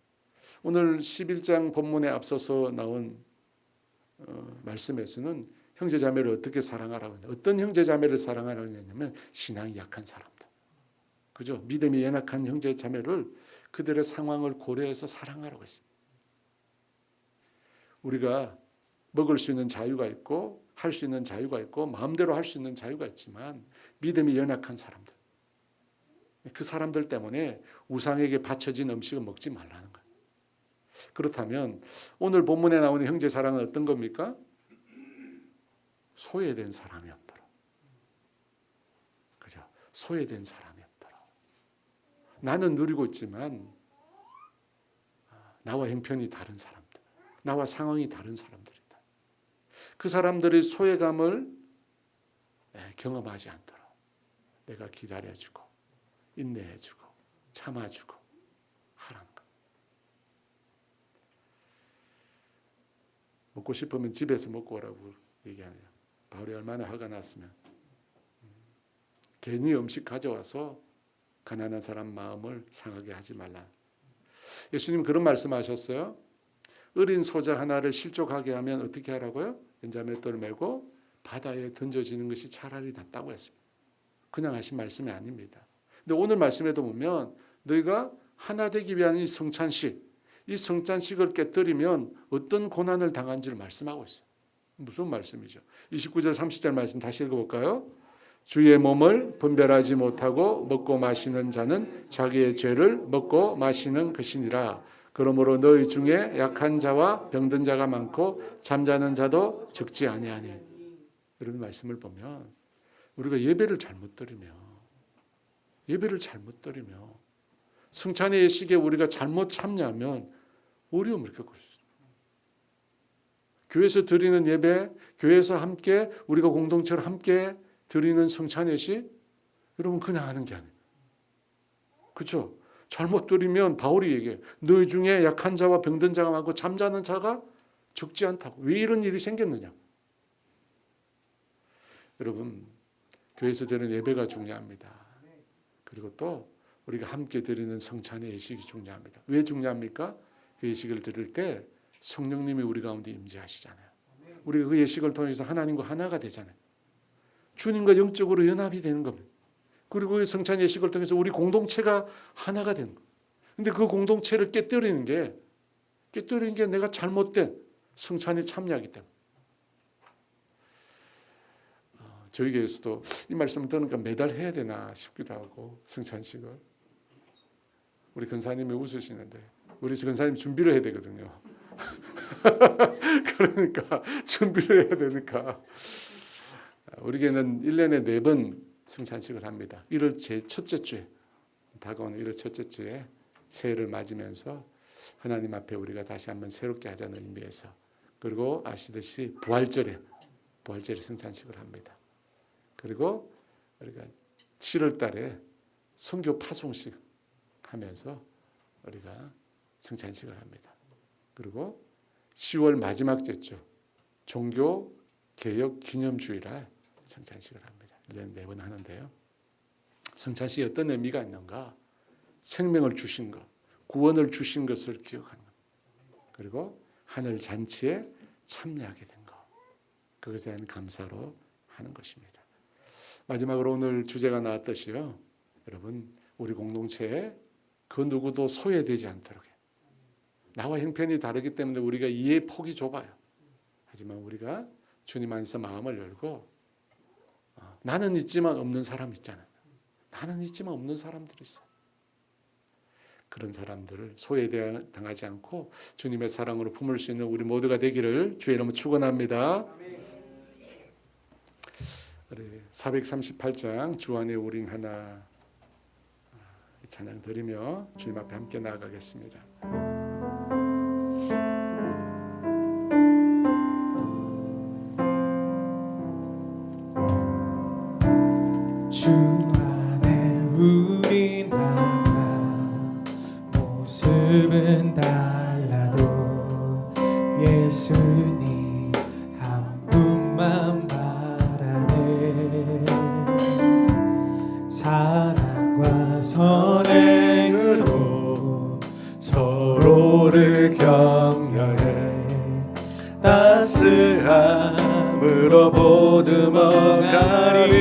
Speaker 1: 오늘 11장 본문에 앞서서 나온 말씀에서는 형제자매를 어떻게 사랑하라고 했냐. 어떤 형제자매를 사랑하라고 했냐면 신앙이 약한 사람들. 그죠? 믿음이 연약한 형제자매를 그들의 상황을 고려해서 사랑하라고 했습니다. 우리가 먹을 수 있는 자유가 있고 할 수 있는 자유가 있고 마음대로 할 수 있는 자유가 있지만 믿음이 연약한 사람들. 그 사람들 때문에 우상에게 바쳐진 음식을 먹지 말라는 거예요. 그렇다면 오늘 본문에 나오는 형제 사랑은 어떤 겁니까? 소외된 사람이 없도록. 그죠? 소외된 사람이 없도록. 나는 누리고 있지만 나와 형편이 다른 사람들, 나와 상황이 다른 사람들이다. 그 사람들의 소외감을 경험하지 않도록 내가 기다려주고 인내해주고 참아주고 하라는 것. 먹고 싶으면 집에서 먹고 오라고 얘기하네요. 바울이 얼마나 화가 났으면 괜히 음식 가져와서 가난한 사람 마음을 상하게 하지 말라. 예수님 그런 말씀하셨어요. 어린 소자 하나를 실족하게 하면 어떻게 하라고요? 연자맷돌을 메고 바다에 던져지는 것이 차라리 낫다고 했습니다. 그냥 하신 말씀이 아닙니다. 근데 오늘 말씀에도 보면 너희가 하나 되기 위한 이 성찬식을 깨뜨리면 어떤 고난을 당한지를 말씀하고 있어요. 무슨 말씀이죠? 29절 30절 말씀 다시 읽어볼까요? 주의 몸을 분별하지 못하고 먹고 마시는 자는 자기의 죄를 먹고 마시는 것이니라. 그러므로 너희 중에 약한 자와 병든 자가 많고 잠자는 자도 적지 아니하니. 이런 말씀을 보면 우리가 예배를 잘못 드리며 성찬의 예식에 우리가 잘못 참여하면 어려움을 겪을 수 있어요. 교회에서 드리는 예배, 교회에서 함께 우리가 공동체로 함께 드리는 성찬 예식, 여러분 그냥 하는 게 아니에요. 그렇죠? 잘못 드리면 바울이 얘기해요. 너희 중에 약한 자와 병든 자가 많고 잠자는 자가 적지 않다고. 왜 이런 일이 생겼느냐? 여러분 교회에서 드리는 예배가 중요합니다. 그리고 또 우리가 함께 드리는 성찬의 예식이 중요합니다. 왜 중요합니까? 그 예식을 드릴 때 성령님이 우리 가운데 임재하시잖아요. 우리가 그 예식을 통해서 하나님과 하나가 되잖아요. 주님과 영적으로 연합이 되는 겁니다. 그리고 그 성찬 예식을 통해서 우리 공동체가 하나가 되는 거예요. 근데 그 공동체를 깨뜨리는 게 내가 잘못된 성찬에 참여하기 때문에. 저희 교회에서도 이 말씀을 들으니까 매달 해야 되나 싶기도 하고, 성찬식을. 우리 근사님이 웃으시는데, 우리 근사님 준비를 해야 되거든요. 그러니까 준비를 해야 되니까. 우리 교회는 1년에 4번 성찬식을 합니다. 1월 첫째 주에, 다가오는 1월 첫째 주에 새해를 맞으면서 하나님 앞에 우리가 다시 한번 새롭게 하자는 의미에서, 그리고 아시듯이 부활절에 성찬식을 합니다. 그리고 우리가 7월 달에 선교 파송식 하면서 우리가 성찬식을 합니다. 그리고 10월 마지막 주죠. 종교 개혁 기념주일날 성찬식을 합니다. 1년에 4번 하는데요. 성찬식이 어떤 의미가 있는가? 생명을 주신 것, 구원을 주신 것을 기억하는 것, 그리고 하늘 잔치에 참여하게 된 것, 그것에 대한 감사로 하는 것입니다. 마지막으로 오늘 주제가 나왔듯이요, 여러분, 우리 공동체에 그 누구도 소외되지 않도록 해요. 나와 형편이 다르기 때문에 우리가 이해의 폭이 좁아요. 하지만 우리가 주님 안에서 마음을 열고, 나는 있지만 없는 사람 있잖아요. 나는 있지만 없는 사람들이 있어요. 그런 사람들을 소외당하지 않고 주님의 사랑으로 품을 수 있는 우리 모두가 되기를 주의 이름으로 축원합니다. 438장 주 안에 우린 하나 찬양 드리며 주님 앞에 함께 나아가겠습니다.
Speaker 2: 주 안에 우린 하나, 모습은 달라도 예수님 한 분만 바라네. 사랑과 선행으로 서로를 격려해 따스함으로 보듬어가리.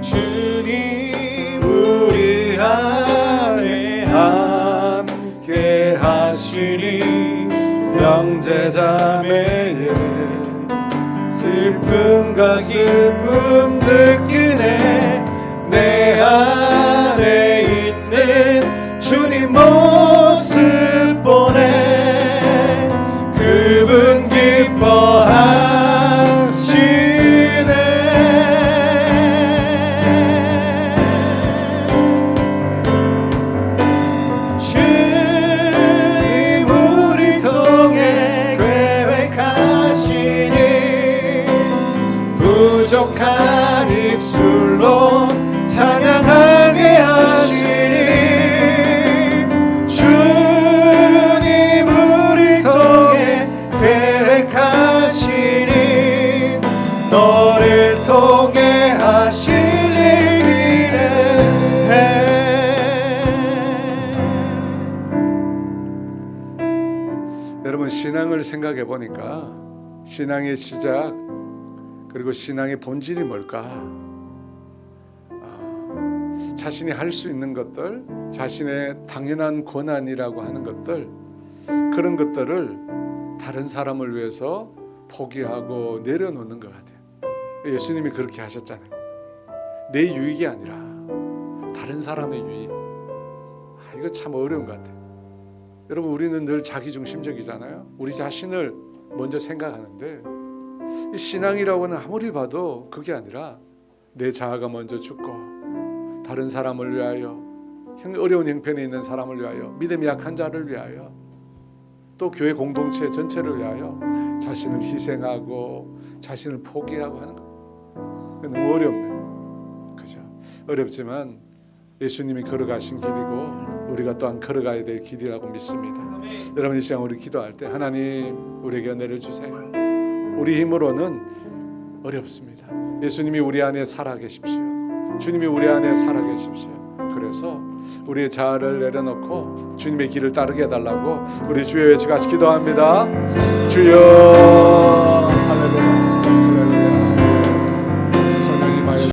Speaker 2: 주님 우리 안에 함께 하시니 형제자매의 슬픔과 기쁨 느끼네. 내 안에 있는 주님 모습 보네. 그분 기뻐하시네. 주님 우리 통해 계획하시니 부족한 입술로 찬양하게 하시니. 주님 우리 통해 계획하시니 너를 통해 하실 일이래.
Speaker 1: 여러분, 신앙을 생각해 보니까 신앙의 시작 그리고 신앙의 본질이 뭘까? 자신이 할 수 있는 것들, 자신의 당연한 권한이라고 하는 것들, 그런 것들을 다른 사람을 위해서 포기하고 내려놓는 것 같아요. 예수님이 그렇게 하셨잖아요. 내 유익이 아니라 다른 사람의 유익. 이거 참 어려운 것 같아요. 여러분, 우리는 늘 자기중심적이잖아요. 우리 자신을 먼저 생각하는데, 이 신앙이라고 하는 아무리 봐도 그게 아니라 내 자아가 먼저 죽고 다른 사람을 위하여, 어려운 형편에 있는 사람을 위하여, 믿음이 약한 자를 위하여, 또 교회 공동체 전체를 위하여 자신을 희생하고 자신을 포기하고 하는 것. 너무 어렵네요. 그죠? 어렵지만 예수님이 걸어가신 길이고 우리가 또한 걸어가야 될 길이라고 믿습니다. 여러분, 이 시간 우리 기도할 때 하나님 우리에게 은혜를 주세요. 우리 힘으로는 어렵습니다. 예수님이 우리 안에 살아 계십시오. 주님이 우리 안에 살아 계십시오. 그래서 우리의 자아를 내려놓고 주님의 길을 따르게 해달라고 우리 주여 외쳐 같이 기도합니다. 주여 할렐루야.